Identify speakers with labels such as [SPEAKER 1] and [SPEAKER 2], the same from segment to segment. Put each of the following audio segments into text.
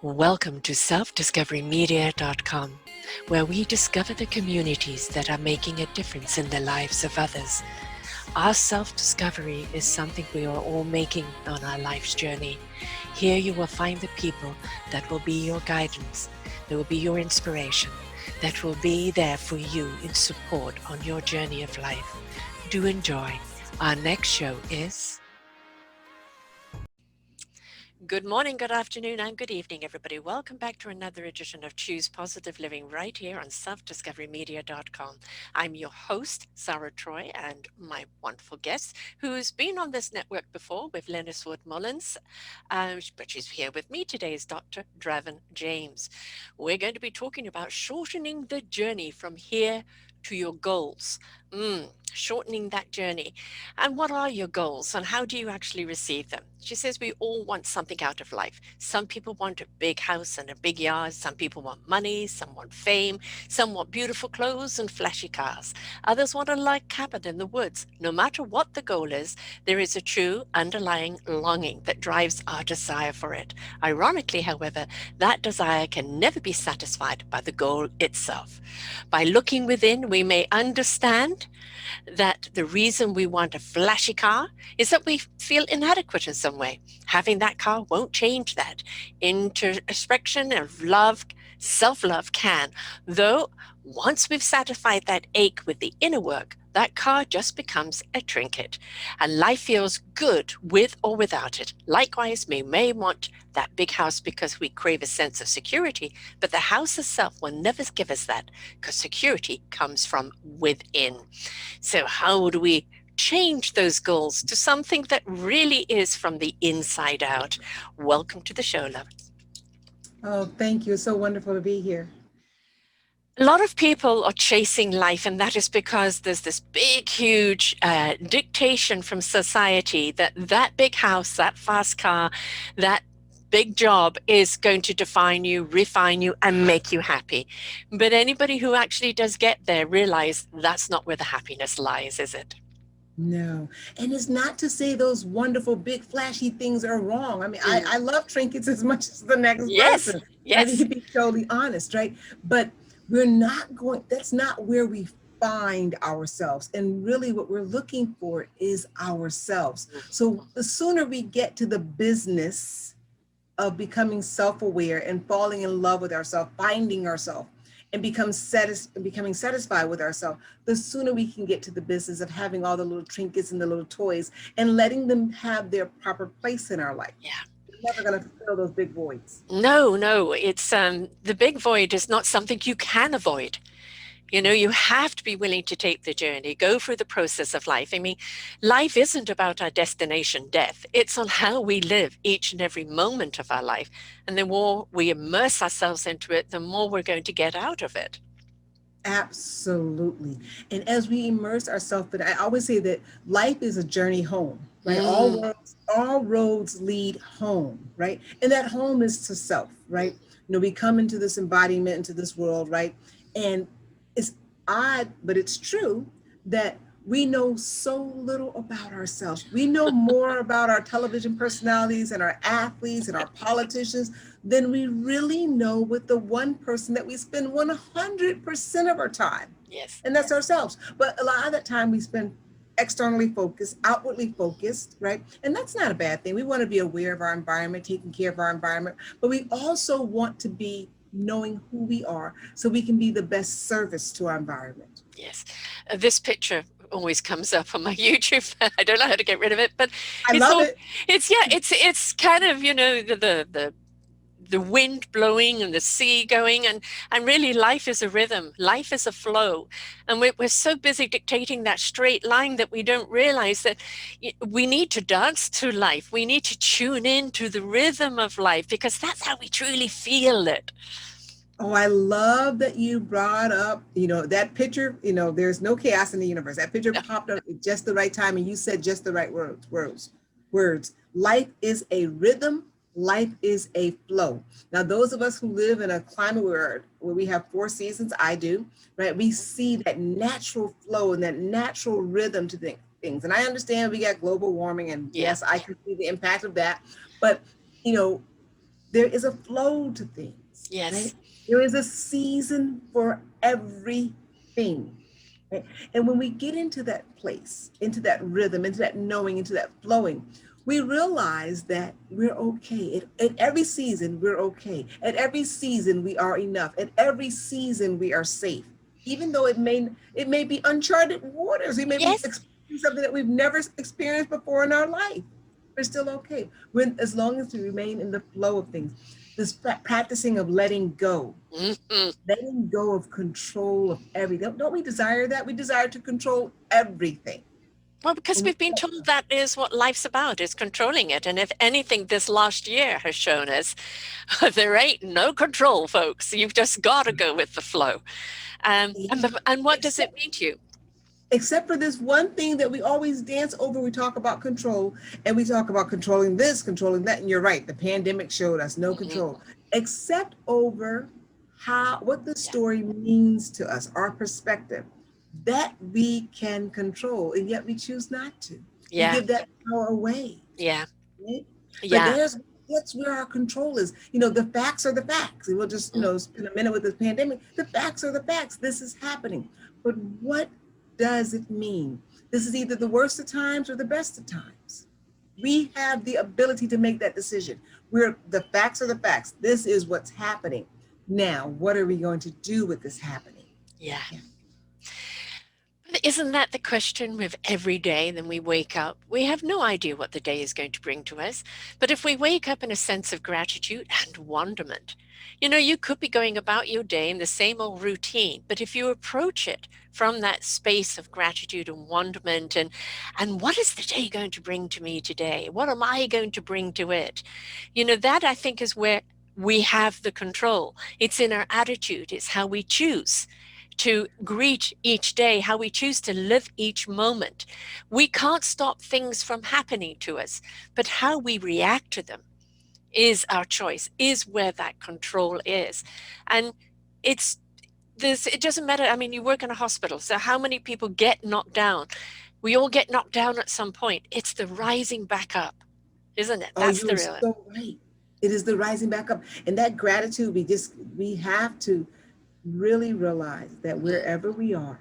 [SPEAKER 1] Welcome to selfdiscoverymedia.com, where we discover the communities that are making a difference in the lives of others. Our self-discovery is something we are all making on our life's journey. Here you will find the people that will be your guidance, that will be your inspiration, that will be there for you in support on your journey of life. Do enjoy. Our next show is... Good morning, good afternoon, and good evening, everybody. Welcome back to another edition of Choose Positive Living right here on selfdiscoverymedia.com. I'm your host, Sarah Troy, and my wonderful guest, who's been on this network before with Lennis Wood Mullins, but she's here with me today, is Dr. Dravon James. We're going to be talking about shortening the journey from here to your goals. Shortening that journey. And what are your goals and how do you actually receive them? She says we all want something out of life. Some people want a big house and a big yard. Some people want money. Some want fame. Some want beautiful clothes and flashy cars. Others want a log cabin in the woods. No matter what the goal is, there is a true underlying longing that drives our desire for it. Ironically, however, that desire can never be satisfied by the goal itself. By looking within, we may understand that the reason we want a flashy car is that we feel inadequate in some way. Having that car won't change that. Introspection of love, self-love can, though once we've satisfied that ache with the inner work, that car just becomes a trinket. And life feels good with or without it. Likewise, we may want that big house because we crave a sense of security, but the house itself will never give us that because security comes from within. So how do we change those goals to something that really is from the inside out? Welcome to the show, love.
[SPEAKER 2] Oh, thank you. It's so wonderful to be here.
[SPEAKER 1] A lot of people are chasing life, and that is because there's this big, huge dictation from society that that big house, that fast car, that big job is going to define you, refine you, and make you happy. But anybody who actually does get there realize that's not where the happiness lies, is it?
[SPEAKER 2] No. And it's not to say those wonderful, big, flashy things are wrong. I mean, I love trinkets as much as the next
[SPEAKER 1] Yes,
[SPEAKER 2] person. I mean,
[SPEAKER 1] yes.
[SPEAKER 2] to be totally honest, right? But we're not going, that's not where we find ourselves. And really what we're looking for is ourselves. So the sooner we get to the business of becoming self-aware and falling in love with ourselves, finding ourselves, and becoming satisfied with ourselves, the sooner we can get to the business of having all the little trinkets and the little toys and letting them have their proper place in our life.
[SPEAKER 1] Yeah.
[SPEAKER 2] We're never going to fulfill those big voids.
[SPEAKER 1] No, it's the big void is not something you can avoid. You know, you have to be willing to take the journey, go through the process of life. I mean, life isn't about our destination, death. It's on how we live each and every moment of our life. And the more we immerse ourselves into it, the more we're going to get out of it.
[SPEAKER 2] Absolutely. And as we immerse ourselves, but I always say that life is a journey home, right?
[SPEAKER 1] Mm,
[SPEAKER 2] All roads lead home, right? And that home is to self, right? We come into this embodiment, into this world, right? And it's odd, but it's true that we know so little about ourselves. We know more about our television personalities and our athletes and our politicians than we really know with the one person that we spend 100% of our time.
[SPEAKER 1] yes.
[SPEAKER 2] And that's ourselves. But a lot of the time we spend externally focused, outwardly focused, right? And that's not a bad thing. We want to be aware of our environment, taking care of our environment, but we also want to be knowing who we are so we can be the best service to our environment.
[SPEAKER 1] Yes. This picture always comes up on my YouTube. I don't know how to get rid of it, but
[SPEAKER 2] I
[SPEAKER 1] it's
[SPEAKER 2] love
[SPEAKER 1] all
[SPEAKER 2] it.
[SPEAKER 1] it's kind of, you know, the wind blowing and the sea going, and really life is a rhythm, life is a flow, and we're so busy dictating that straight line that we don't realize that we need to dance to life, we need to tune in to the rhythm of life because that's how we truly feel it.
[SPEAKER 2] Oh, I love that you brought up, that picture, there's no chaos in the universe. That picture popped up at just the right time and you said just the right words. Life is a rhythm. Life is a flow. Now, those of us who live in a climate where we have 4 seasons, I do, right? We see that natural flow and that natural rhythm to things. And I understand we got global warming and
[SPEAKER 1] Yeah.
[SPEAKER 2] yes, I can see the impact of that. But, you know, There is a flow to things, right?
[SPEAKER 1] Yes.
[SPEAKER 2] There is a season for everything. Right? And when we get into that place, into that rhythm, into that knowing, into that flowing, we realize that we're okay. At every season, we're okay. At every season, we are enough. At every season, we are safe. Even though it may be uncharted waters, we may be
[SPEAKER 1] Yes.
[SPEAKER 2] experiencing something that we've never experienced before in our life. We're still okay. As long as we remain in the flow of things, this practicing of
[SPEAKER 1] Hmm.
[SPEAKER 2] letting go of control of everything. Don't we desire that? We desire to control everything.
[SPEAKER 1] Well, because
[SPEAKER 2] And we
[SPEAKER 1] we've been told that is what life's about, is controlling it. And if anything, this last year has shown us there ain't no control, folks. You've just got to go with the flow. And what does it
[SPEAKER 2] except
[SPEAKER 1] mean to you?
[SPEAKER 2] except for this one thing that we always dance over. We talk about control, and we talk about controlling this, controlling that. And you're right, the pandemic showed us no control,
[SPEAKER 1] Mhm.
[SPEAKER 2] except over how what the
[SPEAKER 1] Yeah.
[SPEAKER 2] story means to us, our perspective, that we can control, and yet we choose not to. We
[SPEAKER 1] Yeah.
[SPEAKER 2] give that power away.
[SPEAKER 1] Yeah.
[SPEAKER 2] Right? But
[SPEAKER 1] Yeah.
[SPEAKER 2] that's where our control is. The facts are the facts. And we'll just,
[SPEAKER 1] Mm.
[SPEAKER 2] spend a minute with this pandemic. The facts are the facts. This is happening. But what does it mean? This is either the worst of times or the best of times. We have the ability to make that decision. The facts are the facts. This is what's happening. Now, what are we going to do with this happening?
[SPEAKER 1] Yeah.
[SPEAKER 2] Yeah.
[SPEAKER 1] But isn't that the question with every day? Then we wake up. We have no idea what the day is going to bring to us. But if we wake up in a sense of gratitude and wonderment, you could be going about your day in the same old routine. But if you approach it from that space of gratitude and wonderment, and what is the day going to bring to me today? What am I going to bring to it? That I think is where we have the control. It's in our attitude. It's how we choose to greet each day, how we choose to live each moment. We can't stop things from happening to us, but how we react to them is our choice, is where that control is. And it's this, it doesn't matter. I mean, you work in a hospital, so how many people get knocked down? We all get knocked down at some point. It's the rising back up, isn't it?
[SPEAKER 2] Oh,
[SPEAKER 1] That's the
[SPEAKER 2] you're
[SPEAKER 1] real.
[SPEAKER 2] so right. It is the rising back up. And that gratitude, we have to really realize that
[SPEAKER 1] Mm,
[SPEAKER 2] wherever we are,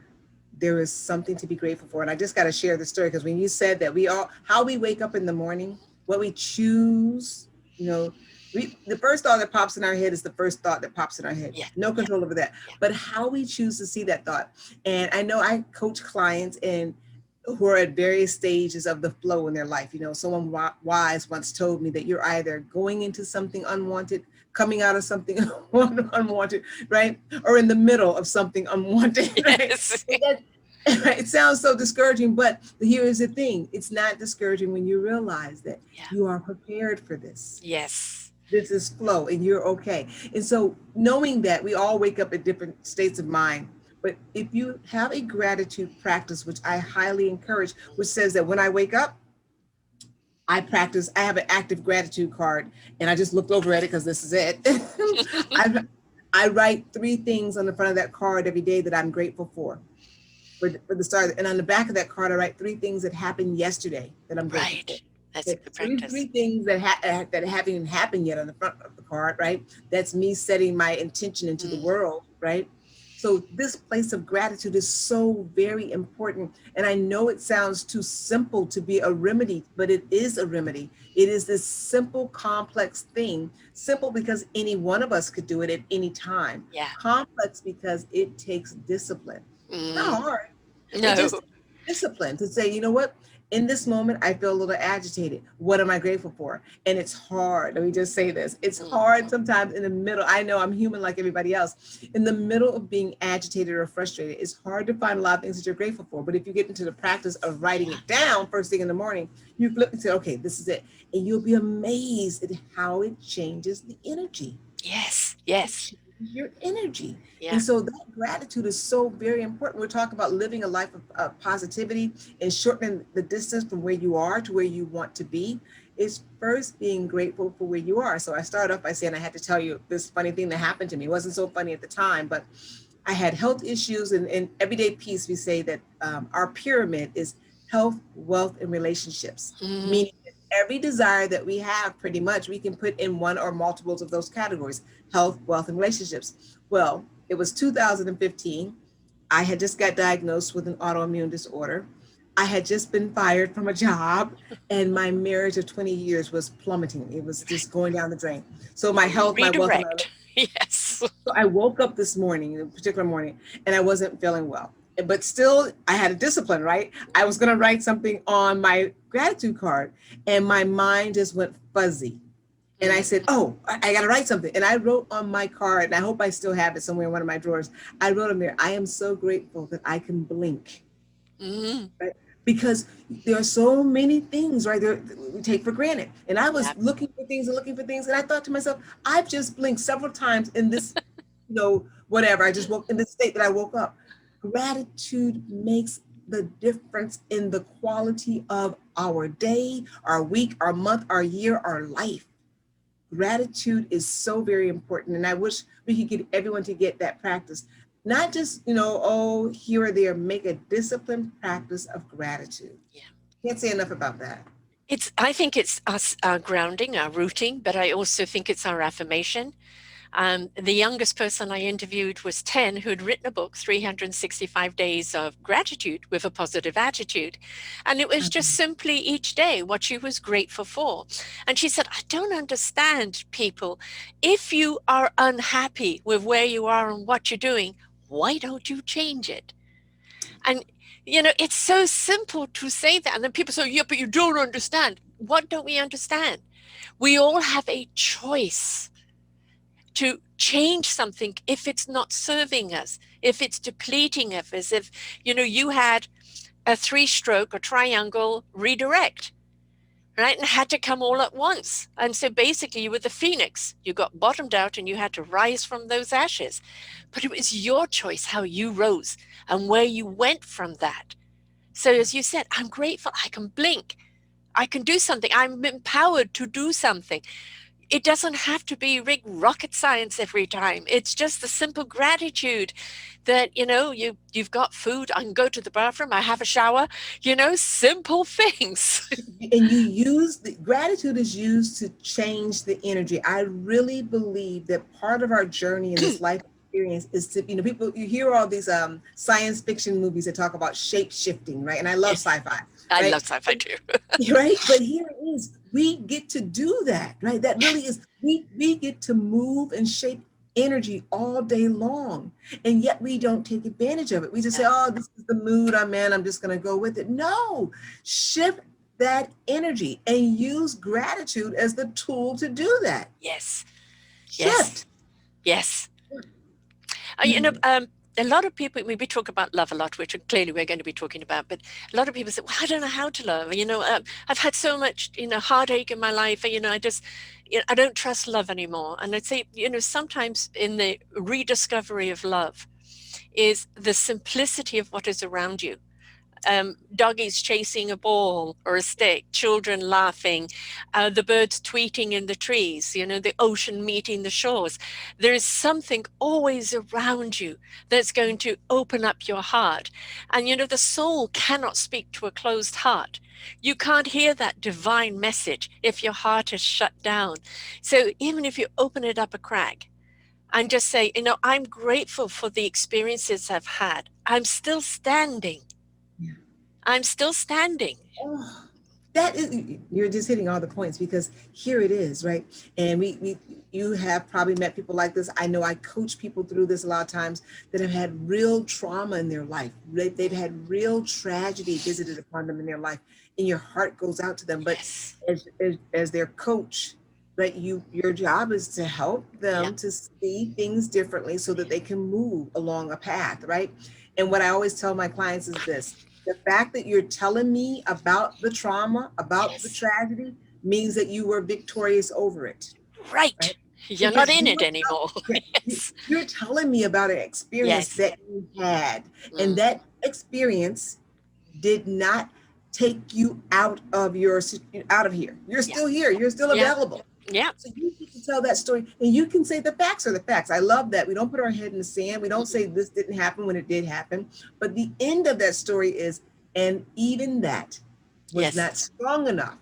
[SPEAKER 2] there is something to be grateful for. And I just got to share the story because when you said that how we wake up in the morning, what we choose, you know, the first thought that pops in our head is the first thought that pops in our head.
[SPEAKER 1] yeah,
[SPEAKER 2] No
[SPEAKER 1] yeah,
[SPEAKER 2] control over that.
[SPEAKER 1] yeah.
[SPEAKER 2] But how we choose to see that thought. And I know I coach clients and who are at various stages of the flow in their life. Someone wise once told me that you're either going into something unwanted, coming out of something unwanted, right? Or in the middle of something unwanted, right?
[SPEAKER 1] Yes.
[SPEAKER 2] And that, it sounds so discouraging, but here is the thing. It's not discouraging when you realize that
[SPEAKER 1] Yeah.
[SPEAKER 2] you are prepared for this.
[SPEAKER 1] Yes.
[SPEAKER 2] This is flow and you're okay. And so knowing that we all wake up at different states of mind, but if you have a gratitude practice, which I highly encourage, which says that when I wake up, I have an active gratitude card and I just looked over at it because this is it. I, I write three things on the front of that card every day that I'm grateful for the start. And on the back of that card, I write three things that happened yesterday that I'm grateful for.
[SPEAKER 1] Right. That's a
[SPEAKER 2] Okay,
[SPEAKER 1] good
[SPEAKER 2] so these
[SPEAKER 1] practice.
[SPEAKER 2] three things that haven't even happened yet on the front of the card, right? That's me setting my intention into the
[SPEAKER 1] Mm,
[SPEAKER 2] world, right? So this place of gratitude is so very important. And I know it sounds too simple to be a remedy, but it is a remedy. It is this simple, complex thing. Simple because any one of us could do it at any time.
[SPEAKER 1] yeah.
[SPEAKER 2] Complex because it takes discipline. It's not
[SPEAKER 1] Mm,
[SPEAKER 2] hard. It
[SPEAKER 1] no.
[SPEAKER 2] just takes discipline to say, you know what? In this moment, I feel a little agitated. What am I grateful for? And it's hard. Let me just say this. It's hard
[SPEAKER 1] Mm,
[SPEAKER 2] sometimes in the middle. I know I'm human like everybody else. In the middle of being agitated or frustrated, it's hard to find a lot of things that you're grateful for. But if you get into the practice of writing
[SPEAKER 1] yeah.
[SPEAKER 2] it down first thing in the morning, you flip and say, okay, this is it. And you'll be amazed at how it changes the energy.
[SPEAKER 1] Yes.
[SPEAKER 2] It
[SPEAKER 1] Yes.
[SPEAKER 2] changes your energy. And
[SPEAKER 1] Yeah.
[SPEAKER 2] so that gratitude is so very important. We're talking about living a life of positivity and shortening the distance from where you are to where you want to be. Is first being grateful for where you are. So I started off by saying I had to tell you this funny thing that happened to me. It wasn't so funny at the time, but I had health issues. And in everyday peace, we say that our pyramid is health, wealth, and relationships,
[SPEAKER 1] Mm,
[SPEAKER 2] meaning that every desire that we have, pretty much, we can put in one or multiples of those categories: health, wealth, and relationships. Well, it was 2015. I had just got diagnosed with an autoimmune disorder. I had just been fired from a job, and my marriage of 20 years was plummeting. It was just going down the drain. So my health, my wealth, and my
[SPEAKER 1] Redirect. Yes.
[SPEAKER 2] so I woke up this morning, a particular morning, and I wasn't feeling well. But still, I had a discipline, right? I was going to write something on my gratitude card, and my mind just went fuzzy. And I said, oh, I got to write something. And I wrote on my card, and I hope I still have it somewhere in one of my drawers. I wrote on there, I am so grateful that I can blink.
[SPEAKER 1] Mm.
[SPEAKER 2] Right? Because there are so many things, right, there we take for granted. And I was
[SPEAKER 1] Yep.
[SPEAKER 2] looking for things and looking for things. And I thought to myself, I've just blinked several times in this, whatever. I just woke in the state that I woke up. Gratitude makes the difference in the quality of our day, our week, our month, our year, our life. Gratitude is so very important. And I wish we could get everyone to get that practice. Not just, oh, here or there, make a disciplined practice of gratitude.
[SPEAKER 1] Yeah.
[SPEAKER 2] Can't say enough about that.
[SPEAKER 1] I think it's us, our grounding, our rooting, but I also think it's our affirmation. The youngest person I interviewed was 10, who had written a book, 365 Days of Gratitude with a Positive Attitude. And it was just simply each day what she was grateful for. And she said, I don't understand people. If you are unhappy with where you are and what you're doing, why don't you change it? And, it's so simple to say that. And then people say, yeah, but you don't understand. What don't we understand? We all have a choice to change something if it's not serving us, if it's depleting us, if you had a three-stroke or triangle redirect, right, and had to come all at once. And so basically you were the phoenix. You got bottomed out and you had to rise from those ashes. But it was your choice how you rose and where you went from that. So as you said, I'm grateful I can blink. I can do something. I'm empowered to do something. It doesn't have to be rocket science every time. It's just the simple gratitude that, you've got food. I can go to the bathroom. I have a shower, simple things.
[SPEAKER 2] And gratitude is used to change the energy. I really believe that part of our journey in this life experience is to, people, you hear all these science fiction movies that talk about shape shifting, right? And I love sci-fi,
[SPEAKER 1] I
[SPEAKER 2] right?
[SPEAKER 1] love sci-fi too.
[SPEAKER 2] Right? But here it is. We get to do that, right? That really is, we get to move and shape energy all day long. And yet we don't take advantage of it. We just say, oh, this is the mood I'm in. I'm just going to go with it. No, shift that energy and use gratitude as the tool to do that.
[SPEAKER 1] Yes.
[SPEAKER 2] Shift.
[SPEAKER 1] Yes. A lot of people, we talk about love a lot, which clearly we're going to be talking about, but a lot of people say, well, I don't know how to love. I've had so much, heartache in my life. I don't trust love anymore. And I'd say, sometimes in the rediscovery of love is the simplicity of what is around you. Doggies chasing a ball or a stick, children laughing, the birds tweeting in the trees, the ocean meeting the shores. There is something always around you that's going to open up your heart. And, the soul cannot speak to a closed heart. You can't hear that divine message if your heart is shut down. So even if you open it up a crack, and just say, I'm grateful for the experiences I've had. I'm still standing. I'm still standing.
[SPEAKER 2] Oh, that is, you're just hitting all the points, because here it is, right? And you have probably met people like this. I know I coach people through this a lot of times that have had real trauma in their life. They've had real tragedy visited upon them in their life, and your heart goes out to them. But
[SPEAKER 1] Yes.
[SPEAKER 2] as their coach, right, your job is to help
[SPEAKER 1] Yeah.
[SPEAKER 2] them to see things differently so that they can move along a path, right? And what I always tell my clients is this: the fact that you're telling me about the trauma, about the
[SPEAKER 1] Yes.
[SPEAKER 2] tragedy, means that you were victorious over it,
[SPEAKER 1] Right.
[SPEAKER 2] right?
[SPEAKER 1] You're not
[SPEAKER 2] Because
[SPEAKER 1] in it anymore. Yes.
[SPEAKER 2] you're telling me about an experience
[SPEAKER 1] Yes.
[SPEAKER 2] that you had, and
[SPEAKER 1] Mm.
[SPEAKER 2] that experience did not take you out of out of here. You're
[SPEAKER 1] Yeah.
[SPEAKER 2] still here. You're still
[SPEAKER 1] Yeah.
[SPEAKER 2] available.
[SPEAKER 1] Yeah.
[SPEAKER 2] So you get to tell that story, and you can say the facts are the facts. I love that. We don't put our head in the sand. We don't say this didn't happen when it did happen. But the end of that story is, and even that was
[SPEAKER 1] Yes.
[SPEAKER 2] not strong enough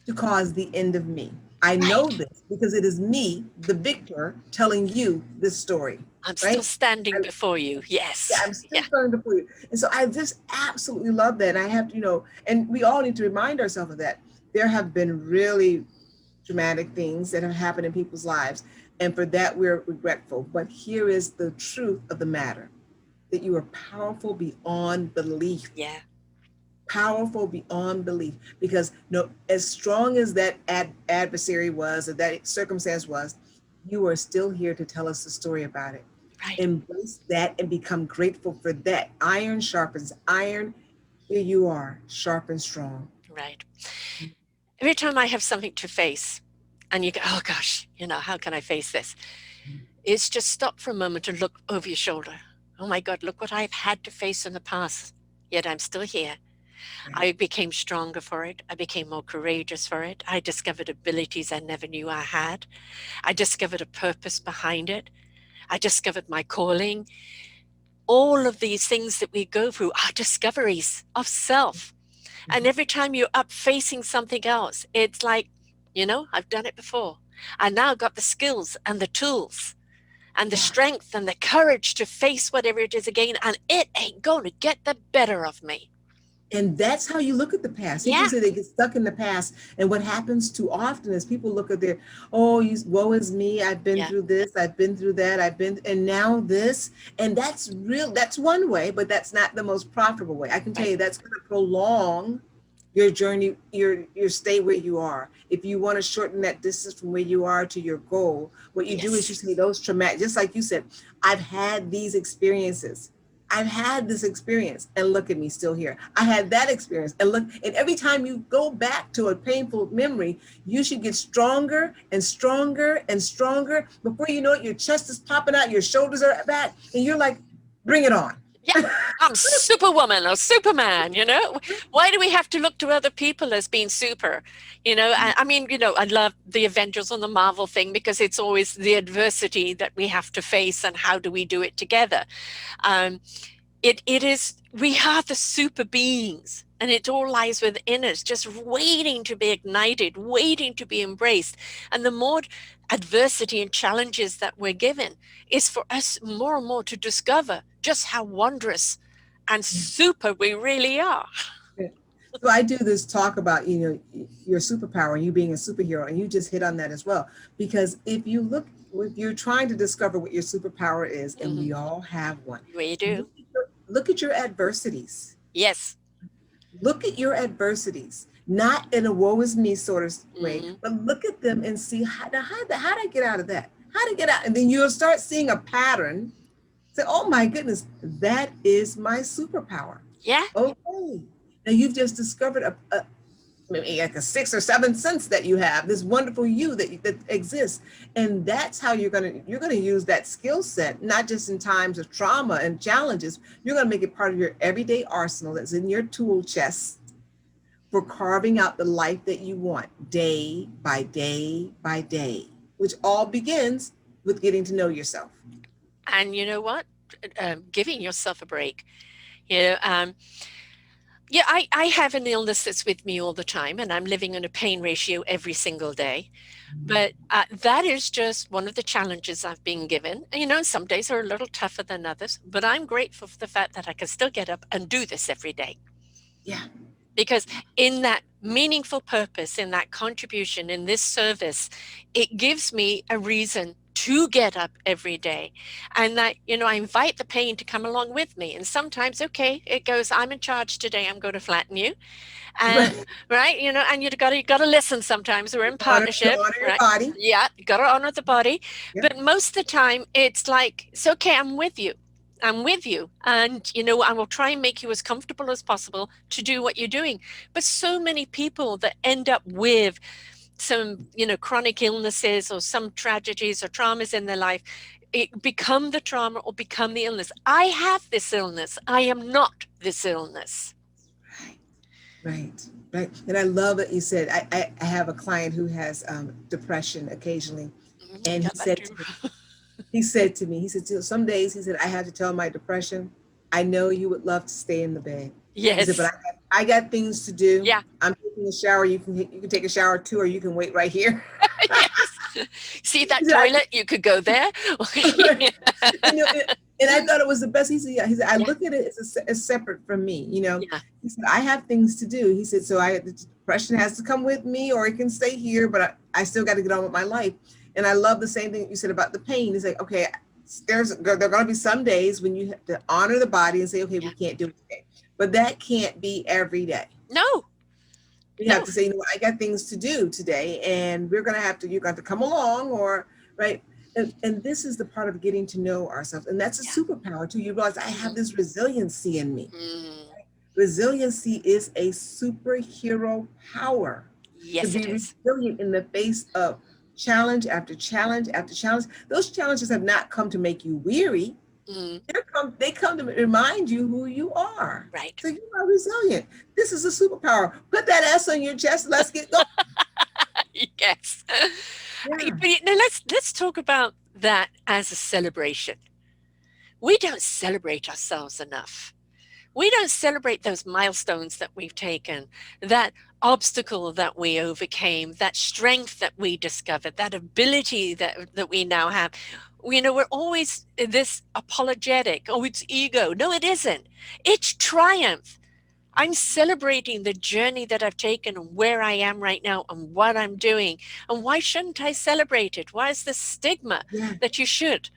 [SPEAKER 2] to cause the end of me. I know
[SPEAKER 1] Right.
[SPEAKER 2] this because it is me, the victor, telling you this story,
[SPEAKER 1] I'm still
[SPEAKER 2] right?
[SPEAKER 1] standing
[SPEAKER 2] I,
[SPEAKER 1] before you.
[SPEAKER 2] yeah,
[SPEAKER 1] Yes.
[SPEAKER 2] I'm
[SPEAKER 1] Yeah.
[SPEAKER 2] still starting to believe. And so I just absolutely love that. And I have to, and we all need to remind ourselves of that. There have been really dramatic things that have happened in people's lives. And for that, we're regretful. But here is the truth of the matter, that you are powerful beyond belief,
[SPEAKER 1] Yeah.
[SPEAKER 2] powerful beyond belief. Because no, as strong as that adversary was, or that circumstance was, you are still here to tell us the story about it.
[SPEAKER 1] Right.
[SPEAKER 2] Embrace that and become grateful for that. Iron sharpens iron. Here you are, sharp and strong.
[SPEAKER 1] Right. Every time I have something to face, and you go, oh gosh, how can I face this? It's just stop for a moment and look over your shoulder. Oh my God, look what I've had to face in the past, yet I'm still here.
[SPEAKER 2] Right.
[SPEAKER 1] I became stronger for it. I became more courageous for it. I discovered abilities I never knew I had. I discovered a purpose behind it. I discovered my calling. All of these things that we go through are discoveries of self. And every time you're up facing something else, it's like, I've done it before. I now got the skills and the tools and the
[SPEAKER 2] Yeah.
[SPEAKER 1] strength and the courage to face whatever it is again, and it ain't going to get the better of me.
[SPEAKER 2] And that's how you look at the past. People
[SPEAKER 1] Yeah,
[SPEAKER 2] say they get stuck in the past. And what happens too often is people look at their, oh, woe is me. I've been
[SPEAKER 1] yeah,
[SPEAKER 2] through this. I've been through that. and now this. And that's real. That's one way, but that's not the most profitable way. I can tell
[SPEAKER 1] right.
[SPEAKER 2] you that's going to prolong your journey, your stay where you are. If you want to shorten that distance from where you are to your goal, what you do is you
[SPEAKER 1] Yes,
[SPEAKER 2] say those traumatic, just like you said, I've had these experiences. I've had this experience and look at me still here. I had that experience and look, and every time you go back to a painful memory, you should get stronger and stronger and stronger. Before you know it, your chest is popping out, your shoulders are back, and you're like, bring it on.
[SPEAKER 1] yeah. I'm Superwoman or Superman. Why do we have to look to other people as being super? I mean, I love the Avengers on the Marvel thing because it's always the adversity that we have to face and how do we do it together. Um, it is, we are the super beings, and it all lies within us, just waiting to be ignited, waiting to be embraced. And the more adversity and challenges that we're given is for us more and more to discover just how wondrous and super we really are.
[SPEAKER 2] So I do this talk about, your superpower and you being a superhero, and you just hit on that as well. Because if you're trying to discover what your superpower is, and
[SPEAKER 1] Hmm.
[SPEAKER 2] we all have one,
[SPEAKER 1] We do.
[SPEAKER 2] look at your adversities.
[SPEAKER 1] Yes.
[SPEAKER 2] Look at your adversities, not in a woe is me sort of way,
[SPEAKER 1] Hmm.
[SPEAKER 2] but look at them and see how did I get out of that? How to get out? And then you'll start seeing a pattern. Say, oh my goodness, that is my superpower.
[SPEAKER 1] Yeah.
[SPEAKER 2] Okay. Now you've just discovered maybe like a sixth or seventh sense that you have, this wonderful you that exists. And that's how you're gonna use that skill set, not just in times of trauma and challenges. You're gonna make it part of your everyday arsenal that's in your tool chest for carving out the life that you want day by day by day, which all begins with getting to know yourself.
[SPEAKER 1] And you know what? Giving yourself a break. You know, um, Yeah, I have an illness that's with me all the time, and I'm living on a pain ratio every single day. But that is just one of the challenges I've been given. Some days are a little tougher than others, but I'm grateful for the fact that I can still get up and do this every day.
[SPEAKER 2] Yeah.
[SPEAKER 1] Because in that meaningful purpose, in that contribution, in this service, it gives me a reason to get up every day. And that, I invite the pain to come along with me. And sometimes, okay, it goes, I'm in charge today, I'm going to flatten you. And
[SPEAKER 2] Right.
[SPEAKER 1] right, and you gotta listen sometimes. We're in
[SPEAKER 2] To
[SPEAKER 1] partnership,
[SPEAKER 2] honor your
[SPEAKER 1] right?
[SPEAKER 2] body.
[SPEAKER 1] Yeah, you gotta honor the body.
[SPEAKER 2] Yep.
[SPEAKER 1] But most of the time it's like, it's okay, I'm with you. I'm with you. And I will try and make you as comfortable as possible to do what you're doing. But so many people that end up with some, chronic illnesses or some tragedies or traumas in their life, it become the trauma or become the illness. I have this illness. I am not this illness.
[SPEAKER 2] Right. Right, right. And I love that you said, I have a client who has depression occasionally.
[SPEAKER 1] Mhm, I
[SPEAKER 2] And
[SPEAKER 1] got that too.
[SPEAKER 2] he said, some days, he said, I had to tell my depression, I know you would love to stay in the bed. He said, but
[SPEAKER 1] Yes.
[SPEAKER 2] I got things to do.
[SPEAKER 1] Yeah.
[SPEAKER 2] I'm taking taking a shower, you can take a shower too, or you can wait right here.
[SPEAKER 1] Yes. See
[SPEAKER 2] He
[SPEAKER 1] that
[SPEAKER 2] said,
[SPEAKER 1] toilet? You could go there.
[SPEAKER 2] you know, and I thought it was the best. He said, I
[SPEAKER 1] Yeah,
[SPEAKER 2] look at it as separate from me.
[SPEAKER 1] yeah,
[SPEAKER 2] He said, I have things to do. He said, so the depression has to come with me, or it can stay here, but I still got to get on with my life. And I love the same thing you said about the pain. He's like, okay, there are going to be some days when you have to honor the body and say, okay, we
[SPEAKER 1] yeah.
[SPEAKER 2] can't do it today, but that can't be every day.
[SPEAKER 1] No,
[SPEAKER 2] We have
[SPEAKER 1] no.
[SPEAKER 2] to say, I got things to do today, and you're going to come along, or right. And this is the part of getting to know ourselves, and that's a
[SPEAKER 1] Yeah.
[SPEAKER 2] superpower too. You realize I have
[SPEAKER 1] Mhm.
[SPEAKER 2] this resiliency in me.
[SPEAKER 1] Mm.
[SPEAKER 2] Resiliency is a superhero power, to
[SPEAKER 1] Yes,
[SPEAKER 2] be
[SPEAKER 1] it is.
[SPEAKER 2] resilient in the face of challenge after challenge after challenge. Those challenges have not come to make you weary.
[SPEAKER 1] Mm.
[SPEAKER 2] They come to remind you who you are.
[SPEAKER 1] Right.
[SPEAKER 2] So you are resilient. This is a superpower. Put that S on your chest. Let's get going.
[SPEAKER 1] Yes.
[SPEAKER 2] Yeah.
[SPEAKER 1] But now let's talk about that as a celebration. We don't celebrate ourselves enough. We don't celebrate those milestones that we've taken, that obstacle that we overcame, that strength that we discovered, that ability that we now have. We're always this apologetic. Oh, it's ego. No, it isn't. It's triumph. I'm celebrating the journey that I've taken and where I am right now and what I'm doing. And why shouldn't I celebrate it? Why is this stigma
[SPEAKER 2] Yeah.
[SPEAKER 1] that you should?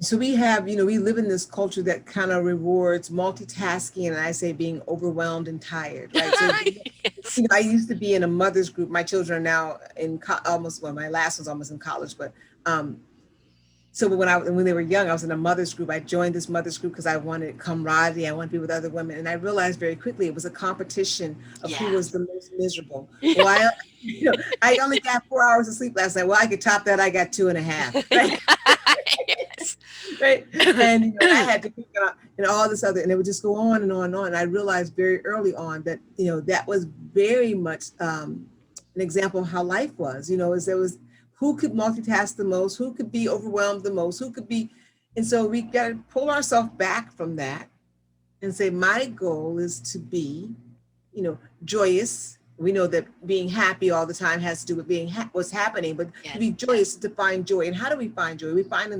[SPEAKER 2] So we live in this culture that kind of rewards multitasking, and I say being overwhelmed and tired, right? So,
[SPEAKER 1] Yes.
[SPEAKER 2] I used to be in a mother's group. My children are now almost, well, my last one's almost in college, but um, so when they were young, I was in a mother's group. I joined this mother's group because I wanted camaraderie. I wanted to be with other women, and I realized very quickly it was a competition of who
[SPEAKER 1] Yeah.
[SPEAKER 2] was the most miserable. Well, I only got 4 hours of sleep last night. Well, I could top that. I got two and a half, right?
[SPEAKER 1] Yes.
[SPEAKER 2] Right. And I had to pick up and all this other, and it would just go on and on and on. And I realized very early on that that was very much an example of how life was. Is there was who could multitask the most, who could be overwhelmed the most, who could be, and so we got to pull ourselves back from that and say, my goal is to be, joyous. We know that being happy all the time has to do with being what's happening, but to
[SPEAKER 1] Yes.
[SPEAKER 2] be joyous is to find joy. And how do we find joy? We find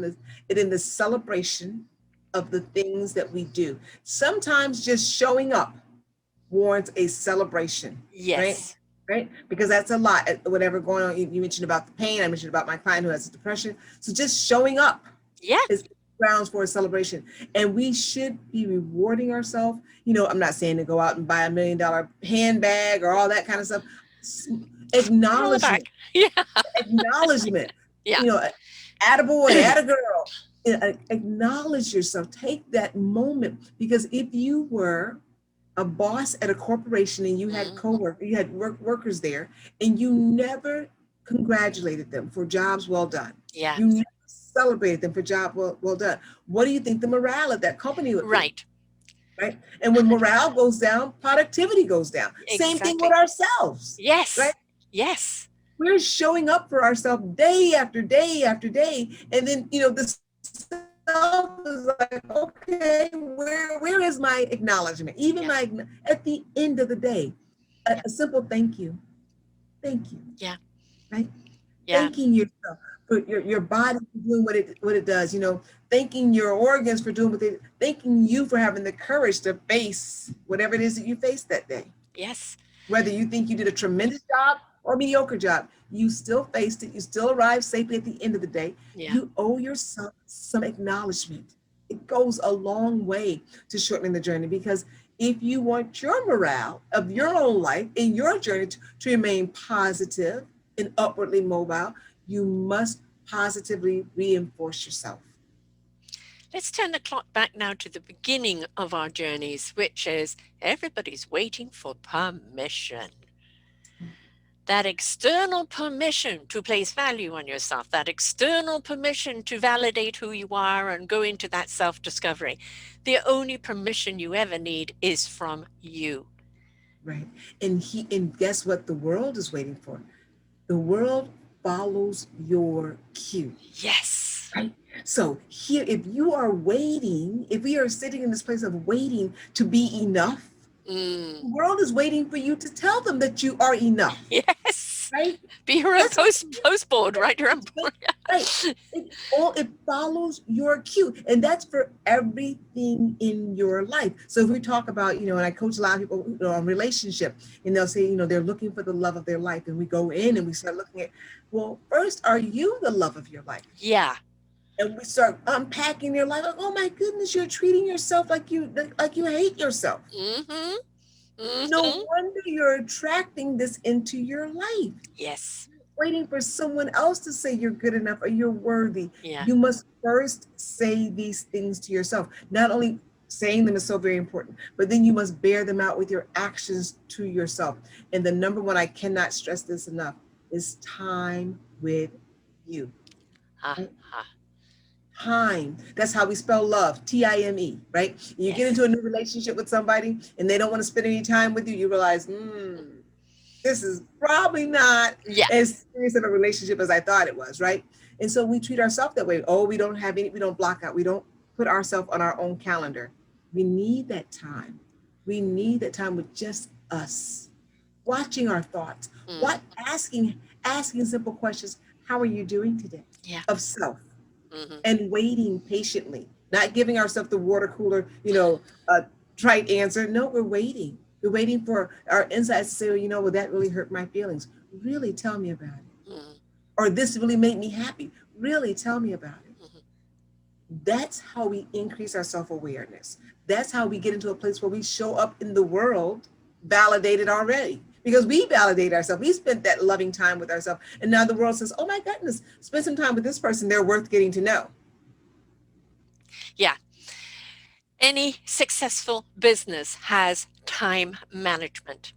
[SPEAKER 2] it in the celebration of the things that we do. Sometimes just showing up warrants a celebration, right?
[SPEAKER 1] Yes.
[SPEAKER 2] Right? Because that's a lot. Whatever going on, you mentioned about the pain. I mentioned about my client who has depression. So just showing up
[SPEAKER 1] Yeah.
[SPEAKER 2] is grounds for a celebration. And we should be rewarding ourselves. I'm not saying to go out and buy $1 million handbag or all that kind of stuff.
[SPEAKER 1] Pat on the back.
[SPEAKER 2] Acknowledgement,
[SPEAKER 1] Yeah.
[SPEAKER 2] acknowledgement,
[SPEAKER 1] Yeah.
[SPEAKER 2] you know, attaboy, attagirl. Acknowledge yourself. Take that moment, because if you were a boss at a corporation and you had
[SPEAKER 1] Mhm.
[SPEAKER 2] workers there, and you never congratulated them for jobs well done.
[SPEAKER 1] Yeah.
[SPEAKER 2] You never celebrated them for job well done. What do you think the morale of that company would be?
[SPEAKER 1] Right.
[SPEAKER 2] Right. And when morale goes down, productivity goes down. Same thing with
[SPEAKER 1] Exactly.
[SPEAKER 2] ourselves, right?
[SPEAKER 1] Yes. Yes.
[SPEAKER 2] We're showing up for ourselves day after day after day. And then, the self is like, okay, where is my acknowledgement? Even
[SPEAKER 1] Yeah.
[SPEAKER 2] at the end of the day,
[SPEAKER 1] Yeah.
[SPEAKER 2] a simple thank you. Thank you.
[SPEAKER 1] Yeah.
[SPEAKER 2] Right?
[SPEAKER 1] Yeah.
[SPEAKER 2] Thanking yourself for your body for doing what it does, thanking your organs for doing thanking you for having the courage to face whatever it is that you faced that day.
[SPEAKER 1] Yes.
[SPEAKER 2] Whether you think you did a tremendous job or a mediocre job, you still faced it. You still arrived safely at the end of the day.
[SPEAKER 1] Yeah.
[SPEAKER 2] You owe yourself some acknowledgement. It goes a long way to shortening the journey, because if you want your morale of your own life in your journey to remain positive and upwardly mobile, you must positively reinforce yourself.
[SPEAKER 1] Let's turn the clock back now to the beginning of our journeys, which is everybody's waiting for permission. That external permission to place value on yourself, that external permission to validate who you are and go into that self discovery. The only permission you ever need is from you.
[SPEAKER 2] Right. And guess what the world is waiting for? The world follows your cue.
[SPEAKER 1] Yes.
[SPEAKER 2] Right? So here, if you are waiting, if we are sitting in this place of waiting to be enough,
[SPEAKER 1] Mm.
[SPEAKER 2] The world is waiting for you to tell them that you are enough,
[SPEAKER 1] Yes.
[SPEAKER 2] right?
[SPEAKER 1] Be your own
[SPEAKER 2] That's what
[SPEAKER 1] postboard, right? Your own.
[SPEAKER 2] it's right. It follows your cue, and that's for everything in your life. So if we talk about, and I coach a lot of people, on relationship, and they'll say, they're looking for the love of their life, and we go in and we start looking at, well, first, are you the love of your life?
[SPEAKER 1] Yeah.
[SPEAKER 2] And we start unpacking your life. Like, oh my goodness, you're treating yourself like you hate yourself.
[SPEAKER 1] Mm-hmm.
[SPEAKER 2] No
[SPEAKER 1] Mm-hmm.
[SPEAKER 2] wonder you're attracting this into your life,
[SPEAKER 1] Yes.
[SPEAKER 2] waiting for someone else to say you're good enough or you're worthy.
[SPEAKER 1] Yeah.
[SPEAKER 2] You must first say these things to yourself. Not only saying them is so very important, but then you must bear them out with your actions to yourself. And the number one, I cannot stress this enough, is time with you.
[SPEAKER 1] Ha
[SPEAKER 2] Right?
[SPEAKER 1] ha.
[SPEAKER 2] Time. That's how we spell love, Time, right? You get into a
[SPEAKER 1] Yes.
[SPEAKER 2] new relationship with somebody and they don't want to spend any time with you, you realize, this is probably not
[SPEAKER 1] Yeah.
[SPEAKER 2] as serious of a relationship as I thought it was, right? And so we treat ourselves that way. Oh, we don't block out, we don't put ourselves on our own calendar. We need that time. We need that time with just us, watching our thoughts,
[SPEAKER 1] Mm.
[SPEAKER 2] what asking simple questions. How are you doing today?
[SPEAKER 1] Yeah.
[SPEAKER 2] Of self,
[SPEAKER 1] Mm-hmm.
[SPEAKER 2] and waiting patiently, not giving ourselves the water cooler, trite answer. No, we're waiting. We're waiting for our insides to say, well, well, that really hurt my feelings. Really tell me about it.
[SPEAKER 1] Mm-hmm.
[SPEAKER 2] Or this really made me happy. Really tell me about it.
[SPEAKER 1] Mm-hmm.
[SPEAKER 2] That's how we increase our self awareness. That's how we get into a place where we show up in the world validated already. Because we validate ourselves. We spent that loving time with ourselves. And now the world says, oh my goodness, spend some time with this person. They're worth getting to know.
[SPEAKER 1] Yeah. Any successful business has time management.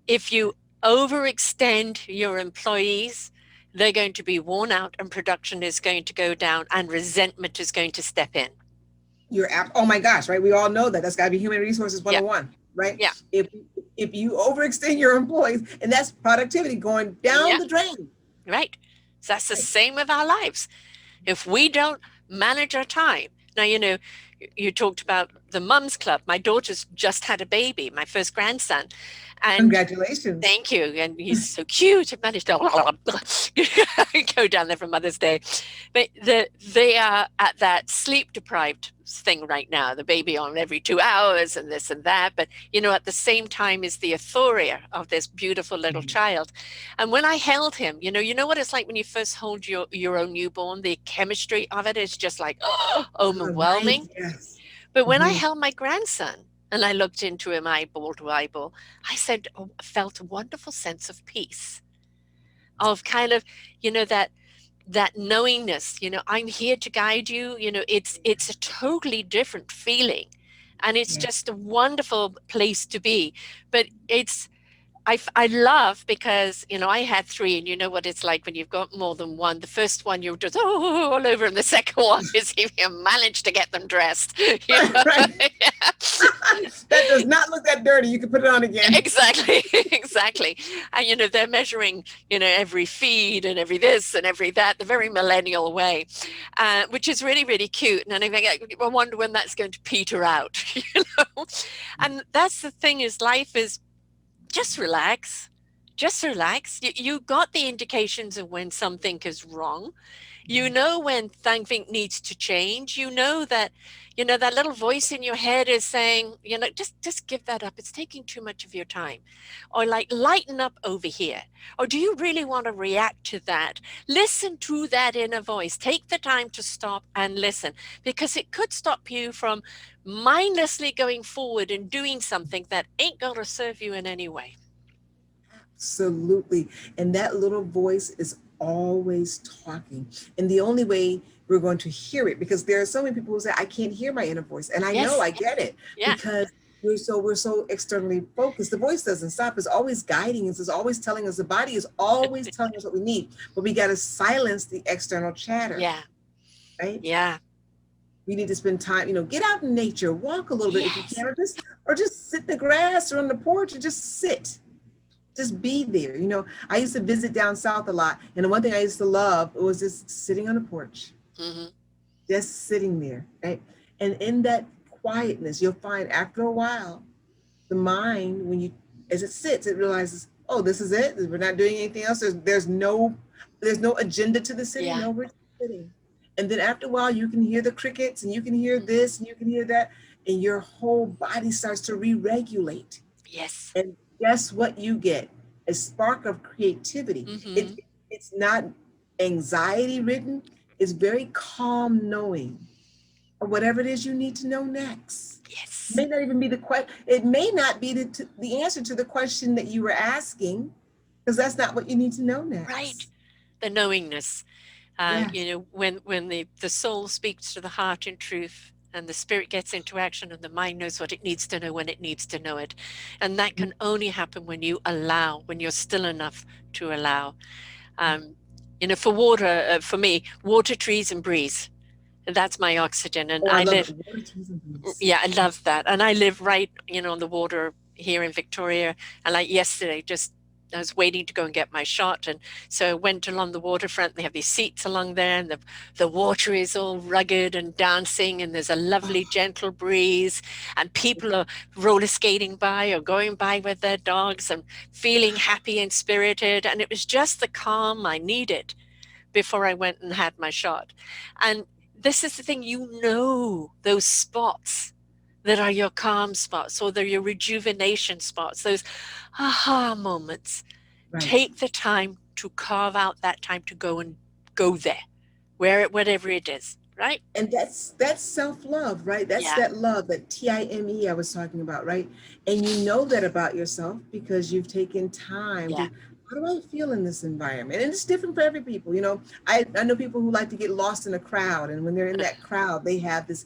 [SPEAKER 1] If you overextend your employees, they're going to be worn out and production is going to go down and resentment is going to step in.
[SPEAKER 2] Oh my gosh, right? We all know that. That's got to be human resources
[SPEAKER 1] Yeah.
[SPEAKER 2] 101, right?
[SPEAKER 1] Yeah.
[SPEAKER 2] If you overextend your employees, and that's productivity going down
[SPEAKER 1] Yeah.
[SPEAKER 2] the drain.
[SPEAKER 1] Right. So that's the
[SPEAKER 2] Right.
[SPEAKER 1] same with our lives. If we don't manage our time, now, you talked about the Mums Club. My daughter's just had a baby, my first grandson. And
[SPEAKER 2] Congratulations.
[SPEAKER 1] thank you. And he's so cute. I managed to go down there for Mother's Day. But they are at that sleep deprived thing right now, the baby on every 2 hours and this and that. But, at the same time is the euphoria of this beautiful little child. And when I held him, you know what it's like when you first hold your own newborn, the chemistry of it is just like
[SPEAKER 2] Right.
[SPEAKER 1] overwhelming.
[SPEAKER 2] Yes.
[SPEAKER 1] But when I
[SPEAKER 2] Mhm.
[SPEAKER 1] held my grandson and I looked into him eyeball to eyeball, I said, felt a wonderful sense of peace, of kind of, that knowingness, I'm here to guide you. It's a totally different feeling. And it's
[SPEAKER 2] Yeah.
[SPEAKER 1] just a wonderful place to be. But I love because, I had three, and you know what it's like when you've got more than one. The first one, you're just, all over, and the second one is if you manage to get them dressed.
[SPEAKER 2] Right. Right. That does not look that dirty. You can put it on again.
[SPEAKER 1] Exactly, exactly. And, they're measuring, every feed and every this and every that, the very millennial way, which is really, really cute. And I think I wonder when that's going to peter out, And that's the thing is life is just relax. Just relax. You got the indications of when something is wrong. You know when something needs to change. You know that, that little voice in your head is saying, just give that up. It's taking too much of your time. Or like lighten up over here. Or do you really want to react to that? Listen to that inner voice. Take the time to stop and listen because it could stop you from mindlessly going forward and doing something that ain't going to serve you in any way.
[SPEAKER 2] Absolutely. And that little voice is always talking. And the only way we're going to hear it, because there are so many people who say, I can't hear my inner voice. And I know
[SPEAKER 1] Yes.
[SPEAKER 2] I get it
[SPEAKER 1] Yeah.
[SPEAKER 2] because we're so externally focused. The voice doesn't stop. It's always guiding us. It's always telling us. The body is always telling us what we need. But we got to silence the external chatter,
[SPEAKER 1] Yeah.
[SPEAKER 2] right?
[SPEAKER 1] Yeah.
[SPEAKER 2] We need to spend time, get out in nature, walk a little bit if you
[SPEAKER 1] Yes.
[SPEAKER 2] can, or just sit in the grass or on the porch and just sit, just be there. I used to visit down south a lot, and the one thing I used to love was just sitting on the porch,
[SPEAKER 1] Hmm.
[SPEAKER 2] just sitting there, right? And in that quietness, you'll find after a while, the mind, when you, as it sits, it realizes, oh, this is it. We're not doing anything else. There's no agenda to the sitting.
[SPEAKER 1] Yeah.
[SPEAKER 2] No, we're just sitting. And then after a while, you can hear the crickets, and you can hear this, and you can hear that, and your whole body starts to re-regulate.
[SPEAKER 1] Yes.
[SPEAKER 2] And guess what you get? A spark of creativity.
[SPEAKER 1] Mm-hmm.
[SPEAKER 2] It's not anxiety ridden. It's very calm knowing of whatever it is you need to know next. It
[SPEAKER 1] Yes.
[SPEAKER 2] may not even be the question. It may not be the answer to the question that you were asking, because that's not what you need to know
[SPEAKER 1] Right.
[SPEAKER 2] next.
[SPEAKER 1] The knowingness.
[SPEAKER 2] Yeah.
[SPEAKER 1] When the soul speaks to the heart in truth and the spirit gets into action and the mind knows what it needs to know when it needs to know it. And that can only happen when you allow, when you're still enough to allow. Um, for water, for me, water, trees, and breeze. That's my oxygen. And
[SPEAKER 2] Oh, I
[SPEAKER 1] I
[SPEAKER 2] love it.
[SPEAKER 1] live,
[SPEAKER 2] Water, trees, and breeze.
[SPEAKER 1] yeah, I love that. And I live right, on the water here in Victoria. And like yesterday, just I was waiting to go and get my shot. And so I went along the waterfront. They have these seats along there, and the water is all rugged and dancing, and there's a lovely,
[SPEAKER 2] Oh,
[SPEAKER 1] gentle breeze. And people are roller skating by or going by with their dogs and feeling happy and spirited. And it was just the calm I needed before I went and had my shot. And this is the thing, those spots that are your calm spots or they're your rejuvenation spots, those aha moments.
[SPEAKER 2] right.
[SPEAKER 1] Take the time to carve out that time to go and go there, whatever it is, right?
[SPEAKER 2] And that's self-love, right? That's
[SPEAKER 1] Yeah,
[SPEAKER 2] that love, that Time I was talking about, right? And you know that about yourself because you've taken time
[SPEAKER 1] yeah,
[SPEAKER 2] to, how do I feel in this environment? And it's different for every people. I know people who like to get lost in a crowd, and when they're in that crowd they have this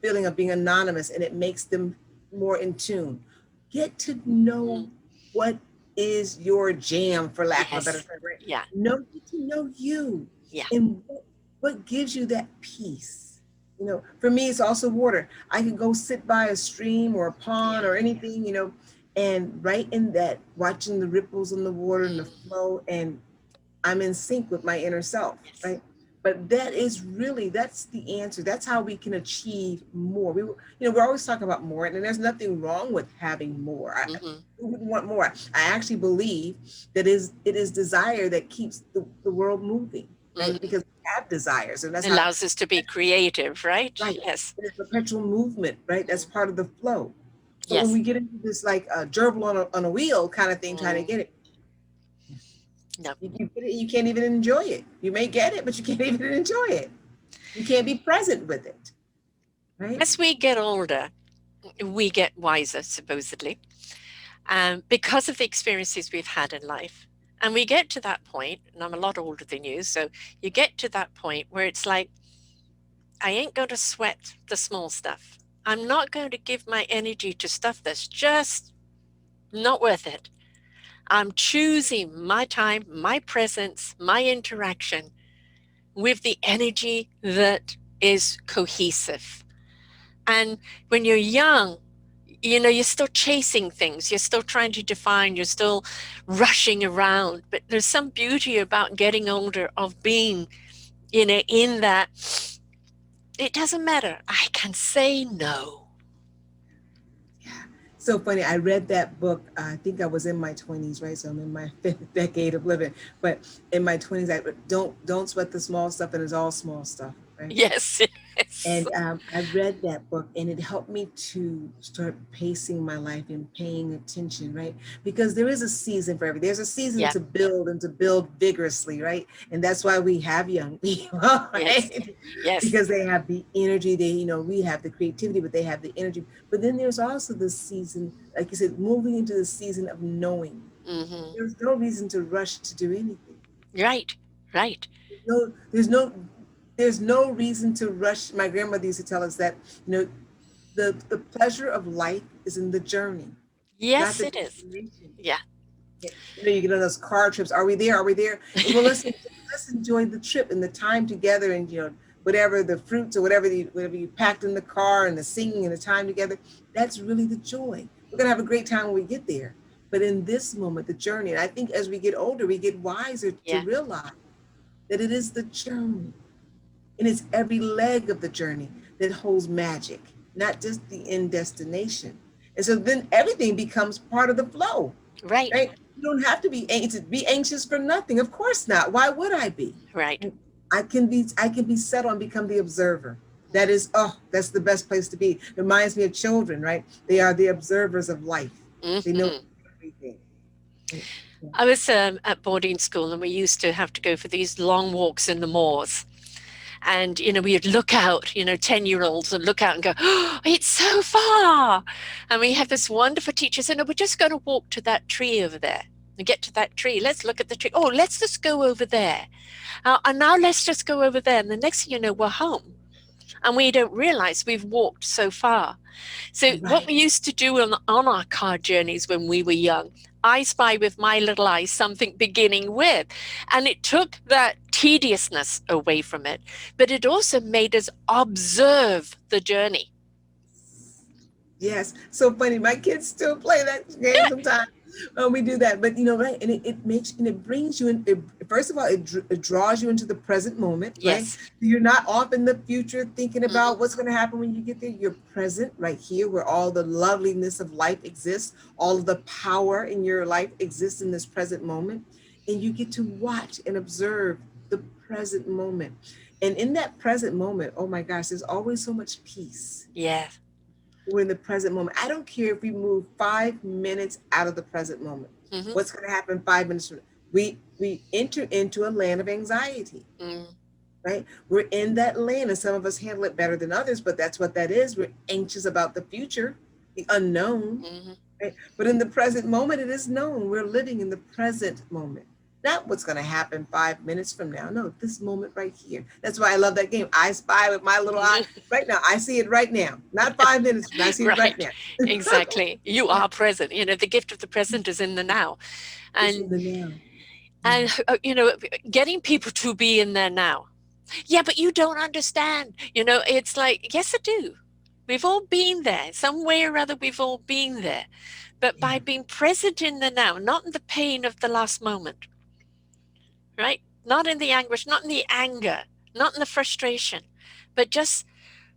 [SPEAKER 2] feeling of being anonymous, and it makes them more in tune. Get to know
[SPEAKER 1] mm,
[SPEAKER 2] what is your jam, for lack of a better
[SPEAKER 1] yes,
[SPEAKER 2] term, right?
[SPEAKER 1] yeah,
[SPEAKER 2] Get to know you,
[SPEAKER 1] yeah,
[SPEAKER 2] and what gives you that peace. For me, it's also water. I can go sit by a stream or a
[SPEAKER 1] yeah,
[SPEAKER 2] pond or anything, and right in that, watching the ripples in the water and the
[SPEAKER 1] mm,
[SPEAKER 2] flow, and I'm in sync with my inner self,
[SPEAKER 1] yes,
[SPEAKER 2] right? But that's the answer. That's how we can achieve more. We're always talking about more, and there's nothing wrong with having more.
[SPEAKER 1] mm-hmm,
[SPEAKER 2] Who wouldn't want more? I actually believe that it is desire that keeps the world moving, right?
[SPEAKER 1] mm-hmm.
[SPEAKER 2] Because we have desires, and that's
[SPEAKER 1] It
[SPEAKER 2] how,
[SPEAKER 1] allows us to be creative, right?
[SPEAKER 2] right.
[SPEAKER 1] Yes,
[SPEAKER 2] It is perpetual movement, right? That's
[SPEAKER 1] mm,
[SPEAKER 2] part of the flow. But when
[SPEAKER 1] yes,
[SPEAKER 2] we get into this like a gerbil on a wheel kind of thing, trying to
[SPEAKER 1] mm,
[SPEAKER 2] get it,
[SPEAKER 1] no.
[SPEAKER 2] you get it, you can't even enjoy it. You may get it, but you can't even enjoy it. You can't be present with it, right?
[SPEAKER 1] As we get older, we get wiser, supposedly, because of the experiences we've had in life. And we get to that point, and I'm a lot older than you, so you get to that point where it's like, I ain't going to sweat the small stuff. I'm not going to give my energy to stuff that's just not worth it. I'm choosing my time, my presence, my interaction with the energy that is cohesive. And when you're young, you're still chasing things, you're still trying to define, you're still rushing around. But there's some beauty about getting older, of being, in that it doesn't matter. I can say no.
[SPEAKER 2] Yeah. So funny. I read that book. I think I was in my 20s, right? So I'm in my fifth decade of living. But in my 20s, I don't sweat the small stuff, and it's all small stuff, right?
[SPEAKER 1] Yes, yes.
[SPEAKER 2] And I read that book, and it helped me to start pacing my life and paying attention, right? Because there is a season for everything. There's a season
[SPEAKER 1] Yeah,
[SPEAKER 2] to build and to build vigorously, right? And that's why we have young people,
[SPEAKER 1] yes,
[SPEAKER 2] right?
[SPEAKER 1] yes.
[SPEAKER 2] Because they have the energy. We have the creativity, but they have the energy. But then there's also the season, like you said, moving into the season of knowing.
[SPEAKER 1] Hmm.
[SPEAKER 2] There's no reason to rush to do anything.
[SPEAKER 1] Right, right.
[SPEAKER 2] No, there's no reason to rush. My grandmother used to tell us that, the pleasure of life is in the journey, not
[SPEAKER 1] Yes,
[SPEAKER 2] the
[SPEAKER 1] it is.
[SPEAKER 2] destination.
[SPEAKER 1] Yeah.
[SPEAKER 2] Yeah. You get on those car trips. Are we there? Are we there? Well, let's enjoy the trip and the time together, and whatever the fruits or whatever you packed in the car, and the singing and the time together. That's really the joy. We're gonna have a great time when we get there. But in this moment, the journey, and I think as we get older, we get wiser to
[SPEAKER 1] Yeah.
[SPEAKER 2] realize that it is the journey, and it's every leg of the journey that holds magic, not just the end destination. And so then everything becomes part of the flow,
[SPEAKER 1] Right.
[SPEAKER 2] right? You don't have to be anxious for nothing. Of course not. Why would I be?
[SPEAKER 1] Right.
[SPEAKER 2] I can be settled and become the observer. That is, oh, that's the best place to be. It reminds me of children, right? They are the observers of life. They know
[SPEAKER 1] Hmm.
[SPEAKER 2] everything. Right? Yeah.
[SPEAKER 1] I was at boarding school, and we used to have to go for these long walks in the moors. And, we'd look out, 10-year-olds would look out and go, oh, it's so far. And we had this wonderful teacher say, no, we're just going to walk to that tree over there. And get to that tree. Let's look at the tree. Oh, let's just go over there. And now let's just go over there. And the next thing you know, we're home. And we don't realize we've walked so far. So what
[SPEAKER 2] Right.
[SPEAKER 1] we used to do on our car journeys when we were young, I spy with my little eyes something beginning with. And it took that tediousness away from it, but it also made us observe the journey.
[SPEAKER 2] Yes, so funny. My kids still play that game sometimes. We do that, but right, and it makes and it brings you in. First of all, it draws you into the present moment, right?
[SPEAKER 1] Yes.
[SPEAKER 2] You're not off in the future thinking
[SPEAKER 1] Hmm.
[SPEAKER 2] about what's going to happen when you get there. You're present right here, where all the loveliness of life exists, all of the power in your life exists in this present moment, and you get to watch and observe the present moment. And in that present moment, oh my gosh, there's always so much peace.
[SPEAKER 1] Yeah.
[SPEAKER 2] We're in the present moment. I don't care if we move 5 minutes out of the present moment.
[SPEAKER 1] Hmm.
[SPEAKER 2] What's going to happen 5 minutes from now? We enter into a land of anxiety,
[SPEAKER 1] Mm.
[SPEAKER 2] right? We're in that land, and some of us handle it better than others, but that's what that is. We're anxious about the future, the unknown,
[SPEAKER 1] Hmm.
[SPEAKER 2] right? But in the present moment, it is known. We're living in the present moment. Not what's going to happen 5 minutes from now. No, this moment right here. That's why I love that game. I spy with my little eye right now. I see it right now. Not 5 minutes from now. I see it right
[SPEAKER 1] Right.
[SPEAKER 2] now.
[SPEAKER 1] Exactly. You are present. The gift of the present is in the now.
[SPEAKER 2] It's
[SPEAKER 1] And
[SPEAKER 2] in the now. Yeah.
[SPEAKER 1] and getting people to be in there now. Yeah, but you don't understand. It's like, yes, I do. We've all been there. Some way or other, we've all been there. But
[SPEAKER 2] Yeah.
[SPEAKER 1] by being present in the now, not in the pain of the last moment, right? Not in the anguish, not in the anger, not in the frustration, but just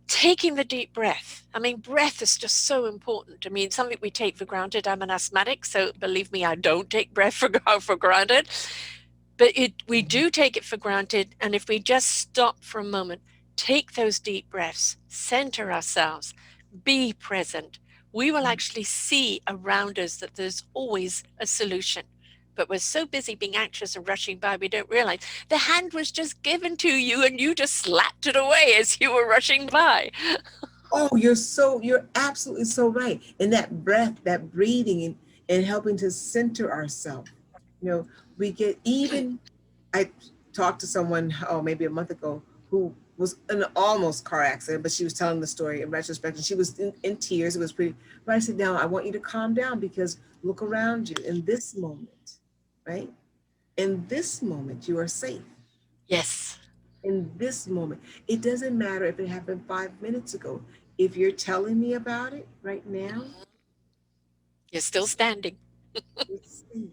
[SPEAKER 1] taking the deep breath. I mean, breath is just so important. I mean, something we take for granted. I'm an asthmatic, so believe me, I don't take breath for granted. But we do take it for granted. And if we just stop for a moment, take those deep breaths, center ourselves, be present, we will actually see around us that there's always a solution. But we're so busy being anxious and rushing by, we don't realize the hand was just given to you and you just slapped it away as you were rushing by.
[SPEAKER 2] Oh, you're absolutely so right. And that breath, that breathing, and helping to center ourselves. You know, we get even. I talked to someone, oh, maybe a month ago, who was in an almost car accident, but she was telling the story in retrospect, and she was in tears. It was pretty. But I said, "Now I want you to calm down because look around you in this moment, right? In this moment, you are safe.
[SPEAKER 1] Yes,
[SPEAKER 2] In this moment. It doesn't matter if it happened 5 minutes ago. If you're telling me about it right now,
[SPEAKER 1] you're still standing.
[SPEAKER 2] it's safe.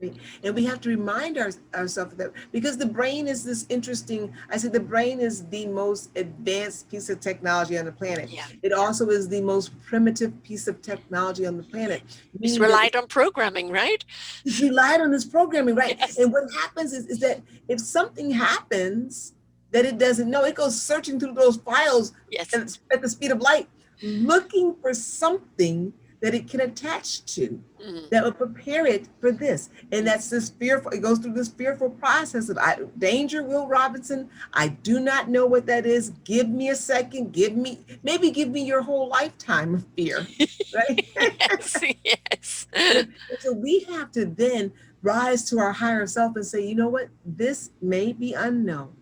[SPEAKER 2] Right? And we have to remind ourselves of that because the brain is this interesting. I say the brain is the most advanced piece of technology on the planet.
[SPEAKER 1] Yeah.
[SPEAKER 2] It also is the most primitive piece of technology on the planet,
[SPEAKER 1] It's
[SPEAKER 2] meaning that
[SPEAKER 1] relied on programming, right?
[SPEAKER 2] it's relied on this programming, right?
[SPEAKER 1] Yes.
[SPEAKER 2] And what happens is that if something happens that it doesn't know, it goes searching through those files
[SPEAKER 1] Yes.
[SPEAKER 2] at the speed of light, looking for something that it can attach to
[SPEAKER 1] Mm.
[SPEAKER 2] that will prepare it for this. And
[SPEAKER 1] Mm.
[SPEAKER 2] that's this fearful, it goes through this fearful process of danger, Will Robinson. I do not know what that is. Give me a second. Maybe give me your whole lifetime of fear, right?
[SPEAKER 1] Yes, yes.
[SPEAKER 2] And so we have to then rise to our higher self and say, you know what? This may be unknown,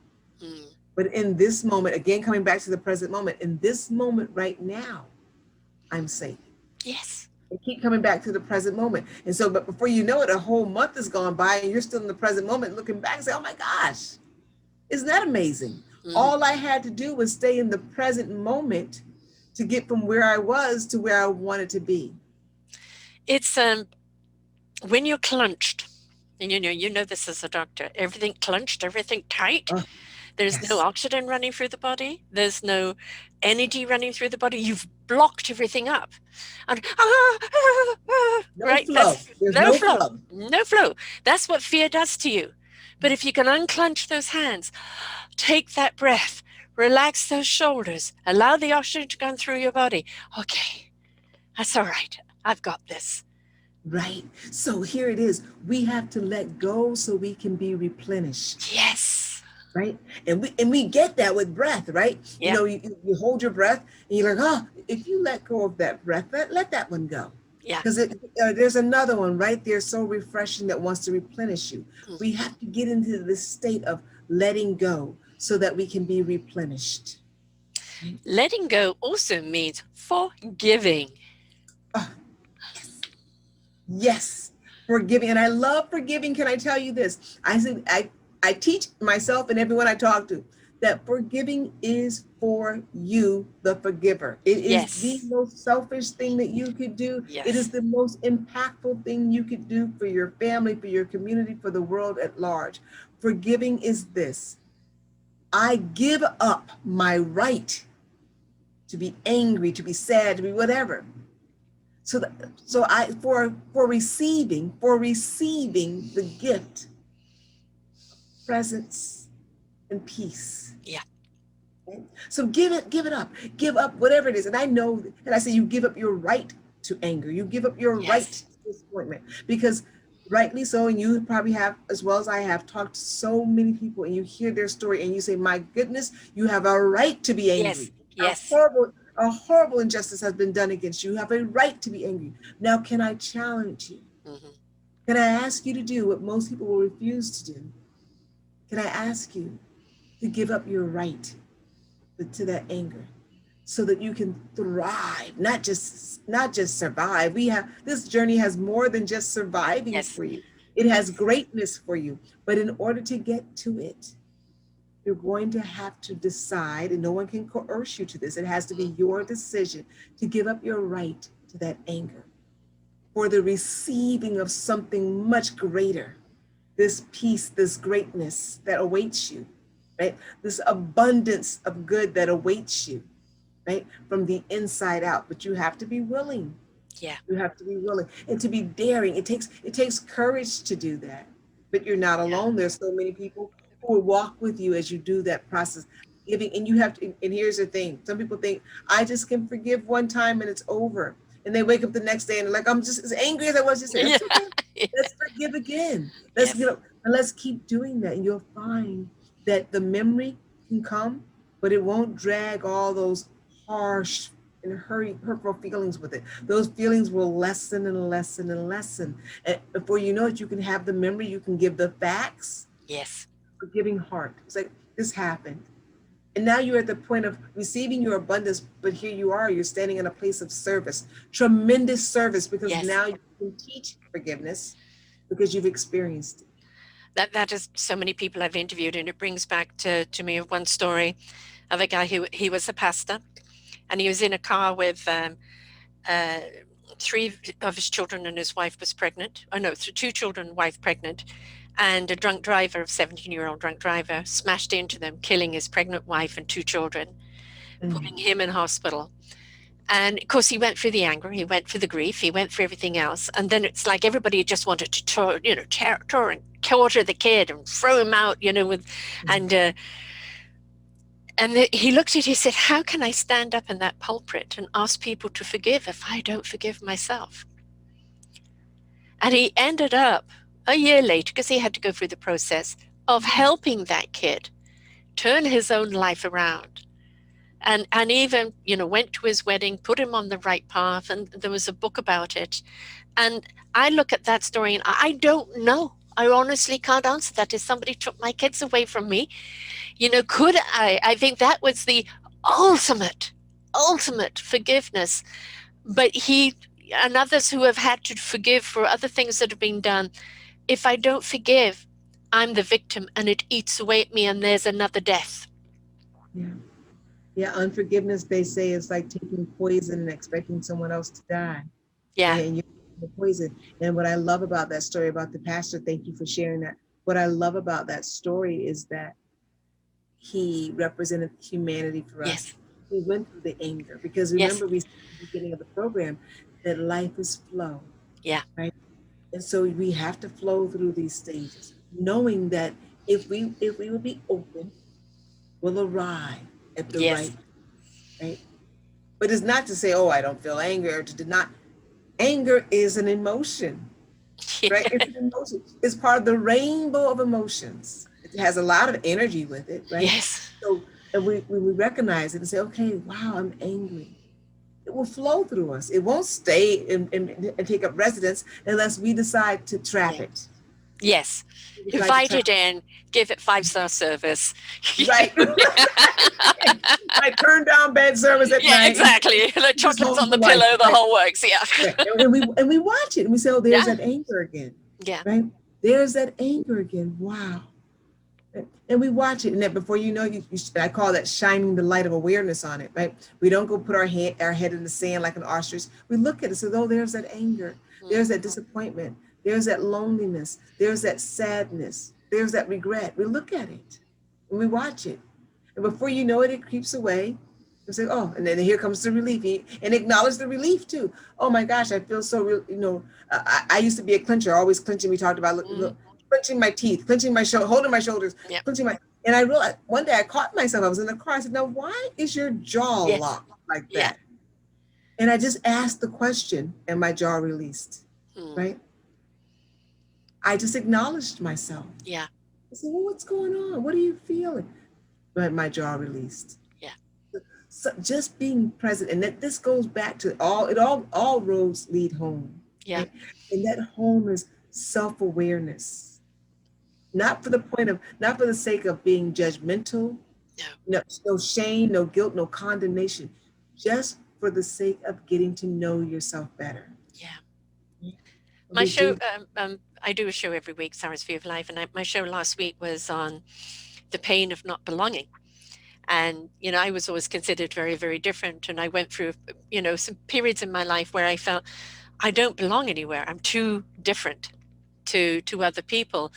[SPEAKER 1] Mm.
[SPEAKER 2] but in this moment, again, coming back to the present moment, in this moment right now, I'm safe.
[SPEAKER 1] Yes.
[SPEAKER 2] And keep coming back to the present moment. And so, but before you know it, a whole month has gone by and you're still in the present moment looking back and say, oh my gosh, isn't that amazing?
[SPEAKER 1] Mm.
[SPEAKER 2] All I had to do was stay in the present moment to get from where I was to where I wanted to be.
[SPEAKER 1] It's when you're clenched, and you know this as a doctor, everything clenched, everything tight.
[SPEAKER 2] Oh,
[SPEAKER 1] There's no
[SPEAKER 2] yes.
[SPEAKER 1] oxygen running through the body. There's no energy running through the body, you've blocked everything up. And
[SPEAKER 2] No
[SPEAKER 1] right?
[SPEAKER 2] flow.
[SPEAKER 1] That's
[SPEAKER 2] There's
[SPEAKER 1] no
[SPEAKER 2] no
[SPEAKER 1] flow.
[SPEAKER 2] flow.
[SPEAKER 1] No flow. That's what fear does to you. But if you can unclench those hands, take that breath, relax those shoulders, allow the oxygen to come through your body. Okay, that's all right. I've got this.
[SPEAKER 2] Right. So here it is. We have to let go so we can be replenished.
[SPEAKER 1] Yes.
[SPEAKER 2] Right. And we get that with breath, right? You
[SPEAKER 1] Yeah.
[SPEAKER 2] know, you hold your breath and you're like, oh, if you let go of that breath, let that one go.
[SPEAKER 1] Yeah.
[SPEAKER 2] Because there's another one right there so refreshing that wants to replenish you. We
[SPEAKER 1] Mhm.
[SPEAKER 2] have to get into this state of letting go so that we can be replenished. Right?
[SPEAKER 1] Letting go also means forgiving.
[SPEAKER 2] Oh, yes, forgiving. And I love forgiving. Can I tell you this? I teach myself and everyone I talk to that forgiving is for you, the forgiver. It is the
[SPEAKER 1] Yes.
[SPEAKER 2] most selfish thing that you could do. It is
[SPEAKER 1] Yes.
[SPEAKER 2] the most impactful thing you could do for your family, for your community, for the world at large. Forgiving is this: I give up my right to be angry, to be sad, to be whatever. So that, so I for receiving the gift of presence and peace.
[SPEAKER 1] Yeah.
[SPEAKER 2] Okay? So give it up, give up whatever it is. And I know, and I say you give up your right to anger, you give up your right
[SPEAKER 1] Yes.
[SPEAKER 2] to disappointment, because rightly so, and you probably have, as well as I have, talked to so many people, and you hear their story, and you say, "My goodness, you have a right to be
[SPEAKER 1] Yes.
[SPEAKER 2] angry. A
[SPEAKER 1] Yes.
[SPEAKER 2] horrible, a horrible injustice has been done against you. You have a right to be angry." Now, can I challenge you?
[SPEAKER 1] Hmm.
[SPEAKER 2] Can I ask you to do what most people will refuse to do? Can I ask you to give up your right to that anger so that you can thrive, not just survive? We have, this journey has more than just surviving
[SPEAKER 1] Yes.
[SPEAKER 2] for you. It has
[SPEAKER 1] Yes.
[SPEAKER 2] greatness for you. But in order to get to it, you're going to have to decide, and no one can coerce you to this. It has to be your decision to give up your right to that anger for the receiving of something much greater, this peace, this greatness that awaits you, right? This abundance of good that awaits you, right? From the inside out. But you have to be willing.
[SPEAKER 1] Yeah.
[SPEAKER 2] You have to be willing and to be daring. It takes courage to do that. But you're not
[SPEAKER 1] Yeah.
[SPEAKER 2] alone. There's so many people who will walk with you as you do that process. Giving, and you have to, and here's the thing. Some people think, I just can forgive one time and it's over. And they wake up the next day and they're like, I'm just as angry as I was yesterday.
[SPEAKER 1] Yeah.
[SPEAKER 2] That's okay. Let's forgive again. Let's get
[SPEAKER 1] Yes.
[SPEAKER 2] up and let's keep doing that. And you'll find that the memory can come, but it won't drag all those harsh and hurtful feelings with it. Those feelings will lessen and lessen and lessen. And before you know it, you can have the memory, you can give the facts,
[SPEAKER 1] Yes.
[SPEAKER 2] forgiving heart. It's like, this happened. And now you're at the point of receiving your abundance, but here you are, you're standing in a place of service, tremendous service, because
[SPEAKER 1] Yes.
[SPEAKER 2] now you can teach forgiveness because you've experienced it.
[SPEAKER 1] That is so many people I've interviewed, and it brings back to me one story of a guy who he was a pastor, and he was in a car with uh, three of his children, and his wife was pregnant. Oh no, two children, wife pregnant, and a drunk driver, 17-year-old drunk driver, smashed into them, killing his pregnant wife and two children, putting
[SPEAKER 2] Mm.
[SPEAKER 1] him in hospital. And of course, he went through the anger, he went through the grief, he went through everything else. And then it's like everybody just wanted to, tear and quarter the kid and throw him out, and uh, he looked at it, he said, how can I stand up in that pulpit and ask people to forgive if I don't forgive myself? And he ended up a year later, because he had to go through the process of helping that kid turn his own life around. And even, went to his wedding, put him on the right path. And there was a book about it. And I look at that story and I don't know. I honestly can't answer that. If somebody took my kids away from me, could I? I think that was the ultimate, ultimate forgiveness. But he and others who have had to forgive for other things that have been done, if I don't forgive, I'm the victim and it eats away at me and there's another death.
[SPEAKER 2] Yeah. Yeah. Unforgiveness, they say, is like taking poison and expecting someone else to die.
[SPEAKER 1] Yeah.
[SPEAKER 2] And you're the poison. And what I love about that story about the pastor, thank you for sharing that. What I love about that story is that he represented humanity for
[SPEAKER 1] Yes.
[SPEAKER 2] us. we went through the anger, because
[SPEAKER 1] Yes.
[SPEAKER 2] remember we said at the beginning of the program that life is flow,
[SPEAKER 1] Yeah.
[SPEAKER 2] right? And so we have to flow through these stages, knowing that if we will be open, we'll arrive at the
[SPEAKER 1] Yes.
[SPEAKER 2] right. But it's not to say, oh, I don't feel anger, or to deny. Anger is an emotion, right? It's an emotion. It's part of the rainbow of emotions. It has a lot of energy with it, right?
[SPEAKER 1] Yes.
[SPEAKER 2] So, and when we recognize it and say, okay, wow, I'm angry, it will flow through us. It won't stay and take up residence unless we decide to trap
[SPEAKER 1] Yeah.
[SPEAKER 2] it.
[SPEAKER 1] Yes.
[SPEAKER 2] We decide to
[SPEAKER 1] Invite
[SPEAKER 2] trap
[SPEAKER 1] it in, give it 5-star service.
[SPEAKER 2] it. Right. Right. Turn down bed service at
[SPEAKER 1] Yeah,
[SPEAKER 2] night.
[SPEAKER 1] exactly. The
[SPEAKER 2] Keep us
[SPEAKER 1] chocolates
[SPEAKER 2] home
[SPEAKER 1] on
[SPEAKER 2] for
[SPEAKER 1] the
[SPEAKER 2] life.
[SPEAKER 1] pillow, the
[SPEAKER 2] Right.
[SPEAKER 1] whole works. Yeah.
[SPEAKER 2] Right. And we watch it and we say, oh, there's
[SPEAKER 1] Yeah.
[SPEAKER 2] that anger again.
[SPEAKER 1] Yeah.
[SPEAKER 2] Right. There's that anger again. Wow. And we watch it, and then before you know, I call that shining the light of awareness on it, right? We don't go put our head in the sand like an ostrich. We look at it, so, oh, there's that anger, there's that
[SPEAKER 1] Mhm.
[SPEAKER 2] disappointment, there's that loneliness, there's that sadness, there's that regret. We look at it, and we watch it, and before you know it, it creeps away. You say, oh, and then here comes the relief, and acknowledge the relief too. Oh my gosh, I feel so real. I used to be a clincher, always clinching. We talked about
[SPEAKER 1] Mhm.
[SPEAKER 2] clenching my teeth, clenching my shoulder, holding my shoulders,
[SPEAKER 1] Yeah.
[SPEAKER 2] clenching my. And I realized one day I caught myself. I was in the car. I said, "Now, why is your jaw
[SPEAKER 1] Yes.
[SPEAKER 2] locked like
[SPEAKER 1] Yeah.
[SPEAKER 2] that?" And I just asked the question, and my jaw released.
[SPEAKER 1] Mm.
[SPEAKER 2] Right? I just acknowledged myself.
[SPEAKER 1] Yeah.
[SPEAKER 2] I said, "Well, what's going on? What are you feeling?" But my jaw released.
[SPEAKER 1] Yeah.
[SPEAKER 2] So just being present, and that this goes back to all roads lead home,
[SPEAKER 1] Yeah.
[SPEAKER 2] right? And that home is self-awareness, not for the sake of being judgmental,
[SPEAKER 1] No.
[SPEAKER 2] no shame, no guilt, no condemnation, just for the sake of getting to know yourself better.
[SPEAKER 1] Yeah. My
[SPEAKER 2] We
[SPEAKER 1] show,
[SPEAKER 2] do.
[SPEAKER 1] I do a show every week, Sarah's View of Life, and my show last week was on the pain of not belonging. And, I was always considered very, very different. And I went through, some periods in my life where I felt I don't belong anywhere. I'm too different to other people.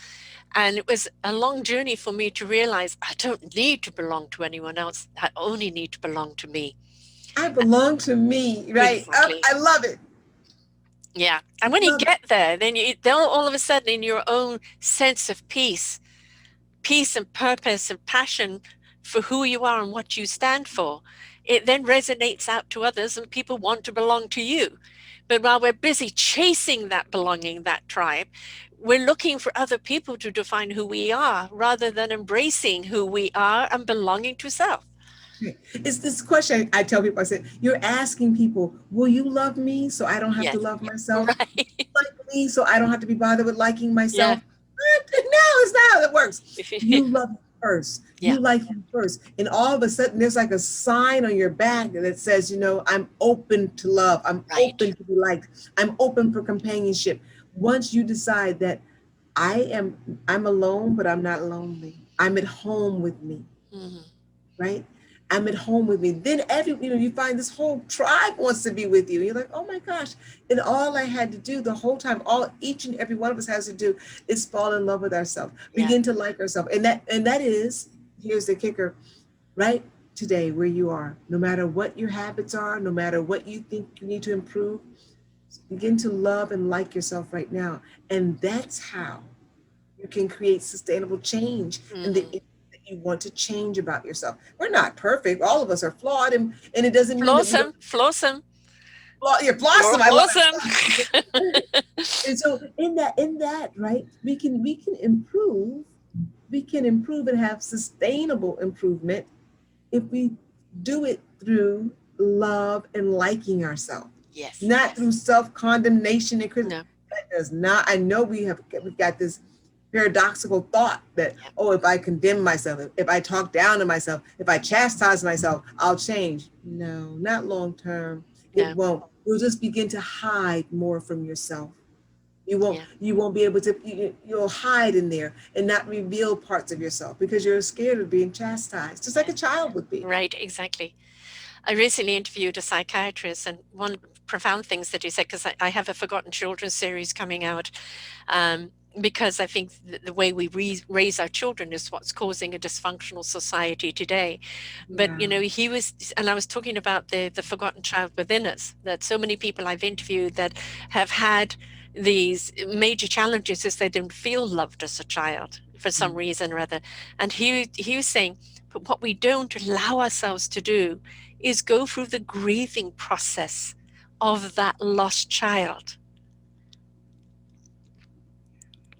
[SPEAKER 1] And it was a long journey for me to realize I don't need to belong to anyone else. I only need to belong to me.
[SPEAKER 2] I belong to me, right?
[SPEAKER 1] Exactly.
[SPEAKER 2] I love it.
[SPEAKER 1] Yeah. And when you
[SPEAKER 2] Love it.
[SPEAKER 1] get there, then all of a sudden in your own sense of peace and purpose and passion for who you are and what you stand for, it then resonates out to others and people want to belong to you. But while we're busy chasing that belonging, that tribe, we're looking for other people to define who we are rather than embracing who we are and belonging to self.
[SPEAKER 2] Right. It's this question I tell people. I said, you're asking people, will you love me so I don't have to
[SPEAKER 1] Yes.
[SPEAKER 2] love myself?
[SPEAKER 1] Right.
[SPEAKER 2] Like me so I don't have to be bothered with liking
[SPEAKER 1] Yeah.
[SPEAKER 2] myself? No, it's not how it works. You love you first.
[SPEAKER 1] Yeah.
[SPEAKER 2] You like you first. And all of a sudden, there's like a sign on your back that says, I'm open to love. I'm
[SPEAKER 1] Right.
[SPEAKER 2] open to be liked. I'm open for companionship. Once you decide that I'm alone, but I'm not lonely. I'm at home with me,
[SPEAKER 1] Mhm.
[SPEAKER 2] right? I'm at home with me. Then you find this whole tribe wants to be with you. You're like, oh my gosh. And all I had to do the whole time, each and every one of us has to do is fall in love with ourselves,
[SPEAKER 1] Yeah.
[SPEAKER 2] begin to like ourselves. And that is, here's the kicker, right today where you are, no matter what your habits are, no matter what you think you need to improve, begin to love and like yourself right now. And that's how you can create sustainable change in the
[SPEAKER 1] Mhm.
[SPEAKER 2] areas that you want to change about yourself. We're not perfect. All of us are flawed, and it doesn't mean that we don't
[SPEAKER 1] Flawsome. Flawsome.
[SPEAKER 2] you're
[SPEAKER 1] You're
[SPEAKER 2] blossom. I love
[SPEAKER 1] flawsome.
[SPEAKER 2] it. And so in that, right, we can improve and have sustainable improvement if we do it through love and liking ourselves,
[SPEAKER 1] Yes.
[SPEAKER 2] not through self-condemnation and criticism.
[SPEAKER 1] No.
[SPEAKER 2] That does not, I know we've got this paradoxical thought that,
[SPEAKER 1] Yeah.
[SPEAKER 2] oh, if I condemn myself, if I talk down to myself, if I chastise myself, I'll change. No, not long term. It
[SPEAKER 1] No.
[SPEAKER 2] won't. You'll just begin to hide more from yourself. You won't
[SPEAKER 1] Yeah.
[SPEAKER 2] you won't be able to, you'll hide in there and not reveal parts of yourself because you're scared of being chastised, just like
[SPEAKER 1] Yeah.
[SPEAKER 2] a child would be.
[SPEAKER 1] Right. Exactly. I recently interviewed a psychiatrist, and one profound things that he said, because I have a Forgotten Children series coming out, because I think the way we raise our children is what's causing a dysfunctional society today. But
[SPEAKER 2] Yeah.
[SPEAKER 1] he was, and I was talking about the forgotten child within us. That so many people I've interviewed that have had these major challenges is they didn't feel loved as a child for some reason or other. And he was saying, but what we don't allow ourselves to do is go through the grieving process of that lost child.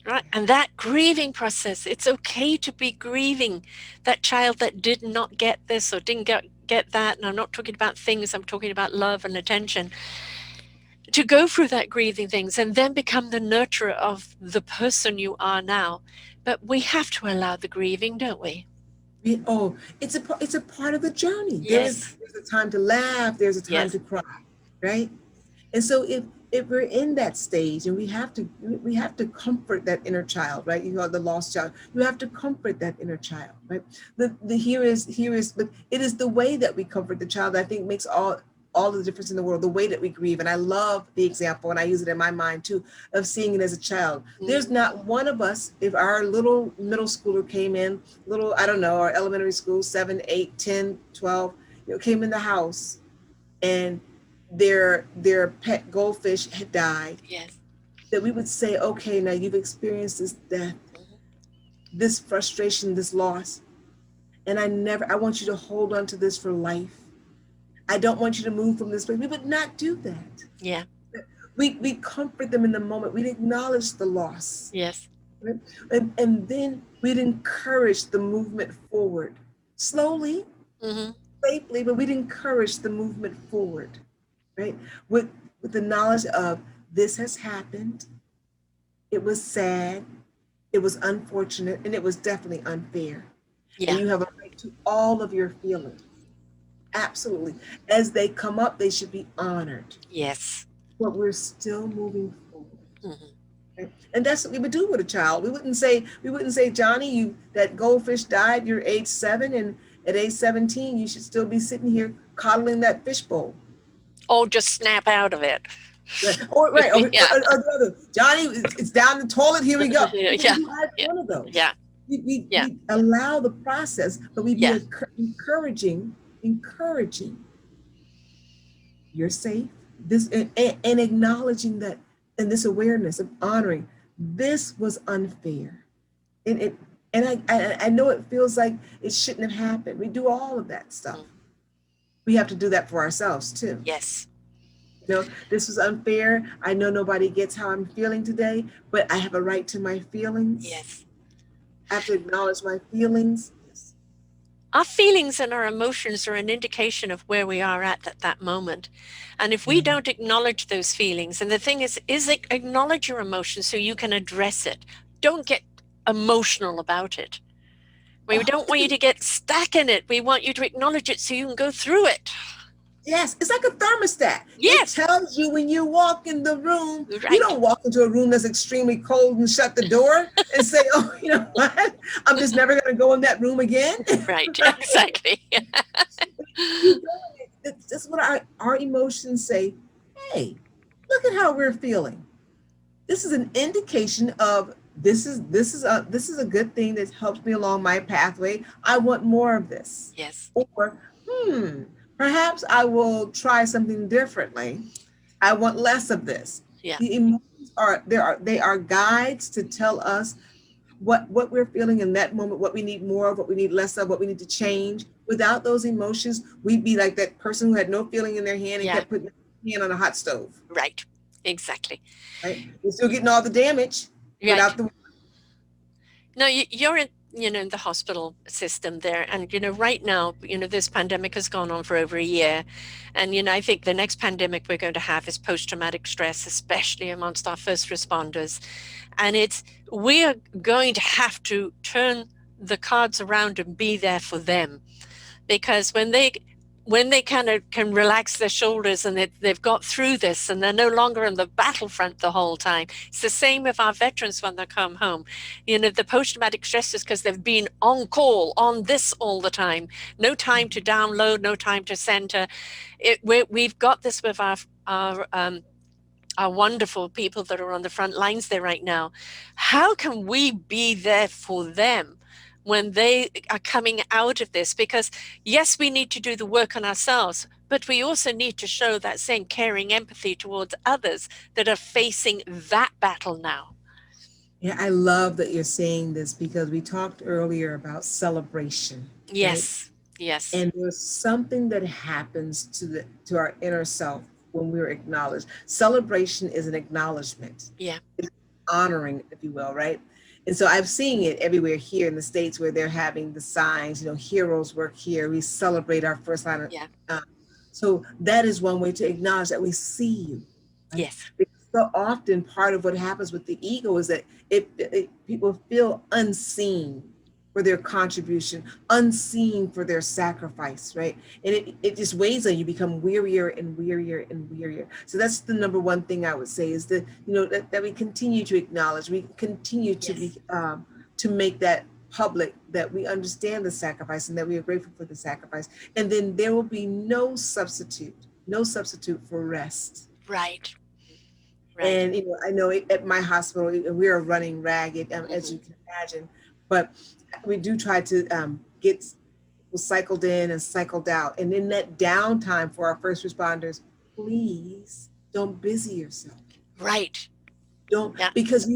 [SPEAKER 1] Right. And that grieving process, it's okay to be grieving that child that did not get this or didn't get that. And I'm not talking about things, I'm talking about love and attention. To go through that grieving things and then become the nurturer of the person you are now. But we have to allow the grieving, don't we?
[SPEAKER 2] Oh, it's a part of the journey.
[SPEAKER 1] Yes.
[SPEAKER 2] There's a time to laugh. There's a time
[SPEAKER 1] Yes.
[SPEAKER 2] to cry, right? And so if we're in that stage, and we have to comfort that inner child, right? You know, the lost child. You have to comfort that inner child, right? The here is, but it is the way that we comfort the child that I think makes all the difference in the world. The way that we grieve, and I love the example, and I use it in my mind too, of seeing it as a child. There's not one of us, if our little middle schooler came in, little, I don't know, our elementary school, 7, 8, 10, 12, came in the house, and their pet goldfish had died,
[SPEAKER 1] Yes.
[SPEAKER 2] that we would say, okay, now you've experienced this death,
[SPEAKER 1] Mhm.
[SPEAKER 2] this frustration, this loss, and I want you to hold on to this for life. I don't want you to move from this place. We would not do that.
[SPEAKER 1] Yeah.
[SPEAKER 2] We comfort them in the moment. We'd acknowledge the loss,
[SPEAKER 1] Yes.
[SPEAKER 2] right? And then we'd encourage the movement forward, slowly,
[SPEAKER 1] Hmm.
[SPEAKER 2] safely, but we'd encourage the movement forward, right? With the knowledge of, this has happened. It was sad. It was unfortunate, and it was definitely unfair. And
[SPEAKER 1] Yeah.
[SPEAKER 2] you have a right to all of your feelings. Absolutely. As they come up, they should be honored.
[SPEAKER 1] Yes.
[SPEAKER 2] But we're still moving forward.
[SPEAKER 1] Hmm.
[SPEAKER 2] Right? And that's what we would do with a child. We wouldn't say, Johnny, you that goldfish died, you're age 7, and at age 17, you should still be sitting here coddling that fishbowl.
[SPEAKER 1] Oh, just snap out of it.
[SPEAKER 2] Right. Or right,
[SPEAKER 1] Yeah.
[SPEAKER 2] or the other, Johnny, it's down the toilet. Here we go. We
[SPEAKER 1] Yeah.
[SPEAKER 2] wouldn't do either
[SPEAKER 1] Yeah.
[SPEAKER 2] one of those.
[SPEAKER 1] Yeah. Yeah.
[SPEAKER 2] We allow the process, but we be
[SPEAKER 1] Yeah.
[SPEAKER 2] encouraging. You're safe. This, and acknowledging that, and this awareness of honoring. This was unfair, and I know it feels like it shouldn't have happened. We do all of that stuff.
[SPEAKER 1] Mm.
[SPEAKER 2] We have to do that for ourselves too.
[SPEAKER 1] Yes.
[SPEAKER 2] This was unfair. I know nobody gets how I'm feeling today, but I have a right to my feelings.
[SPEAKER 1] Yes.
[SPEAKER 2] I have to acknowledge my feelings.
[SPEAKER 1] Our feelings and our emotions are an indication of where we are at that moment. And if we
[SPEAKER 2] Mm.
[SPEAKER 1] don't acknowledge those feelings, and the thing is acknowledge your emotions so you can address it. Don't get emotional about it. We
[SPEAKER 2] Oh,
[SPEAKER 1] don't want you to get stuck in it. We want you to acknowledge it so you can go through it.
[SPEAKER 2] yes, it's like a thermostat. It
[SPEAKER 1] Yes.
[SPEAKER 2] tells you when you walk in the room. You
[SPEAKER 1] Right.
[SPEAKER 2] don't walk into a room that's extremely cold and shut the door and say, oh, you know what? I'm just never going to go in that room again.
[SPEAKER 1] Right. Exactly.
[SPEAKER 2] You go in it. That's what our emotions say. Hey, look at how we're feeling. This is an indication of, this is a good thing that helps me along my pathway. I want more of this.
[SPEAKER 1] Yes.
[SPEAKER 2] Or, perhaps I will try something differently. I want less of this.
[SPEAKER 1] Yeah.
[SPEAKER 2] The emotions they are guides to tell us what we're feeling in that moment, what we need more of, what we need less of, what we need to change. Without those emotions, we'd be like that person who had no feeling in their hand and
[SPEAKER 1] Yeah.
[SPEAKER 2] kept putting their hand on a hot stove.
[SPEAKER 1] Right. Exactly.
[SPEAKER 2] Right? We're still getting all the damage
[SPEAKER 1] Right.
[SPEAKER 2] without the.
[SPEAKER 1] No, you're in, in the hospital system there. And, right now, this pandemic has gone on for over a year. And, I think the next pandemic we're going to have is post-traumatic stress, especially amongst our first responders. And we're going to have to turn the cards around and be there for them. Because when they kind of can relax their shoulders and they've got through this and they're no longer on the battlefront the whole time. It's the same with our veterans when they come home. The post-traumatic stress is because they've been on call, on this all the time. No time to download, no time to center. We've got this with our our wonderful people that are on the front lines there right now. How can we be there for them when they are coming out of this? Because, yes, we need to do the work on ourselves, but we also need to show that same caring empathy towards others that are facing that battle now.
[SPEAKER 2] Yeah, I love that you're saying this because we talked earlier about celebration, right?
[SPEAKER 1] Yes, yes,
[SPEAKER 2] And there's something that happens to our inner self when we're acknowledged. Celebration is an acknowledgement.
[SPEAKER 1] yeah,
[SPEAKER 2] It's honoring, if you will, right? And so I'm seeing it everywhere here in the States where they're having the signs, heroes work here. We celebrate our first line of,
[SPEAKER 1] yeah,
[SPEAKER 2] uh, so that is one way to acknowledge that we see you, right?
[SPEAKER 1] yes,
[SPEAKER 2] Because so often part of what happens with the ego is that people feel unseen for their contribution, unseen for their sacrifice, right? And it just weighs on you, become wearier and wearier and wearier. So that's the number one thing I would say is that, that we continue to acknowledge, we continue
[SPEAKER 1] yes,
[SPEAKER 2] to make that public, that we understand the sacrifice and that we are grateful for the sacrifice. And then there will be no substitute for rest.
[SPEAKER 1] right, right.
[SPEAKER 2] And I know at my hospital we are running ragged, as
[SPEAKER 1] Hmm.
[SPEAKER 2] you can imagine, but we do try to get people cycled in and cycled out. And in that downtime for our first responders, please don't busy yourself.
[SPEAKER 1] Right.
[SPEAKER 2] Don't,
[SPEAKER 1] Yeah.
[SPEAKER 2] because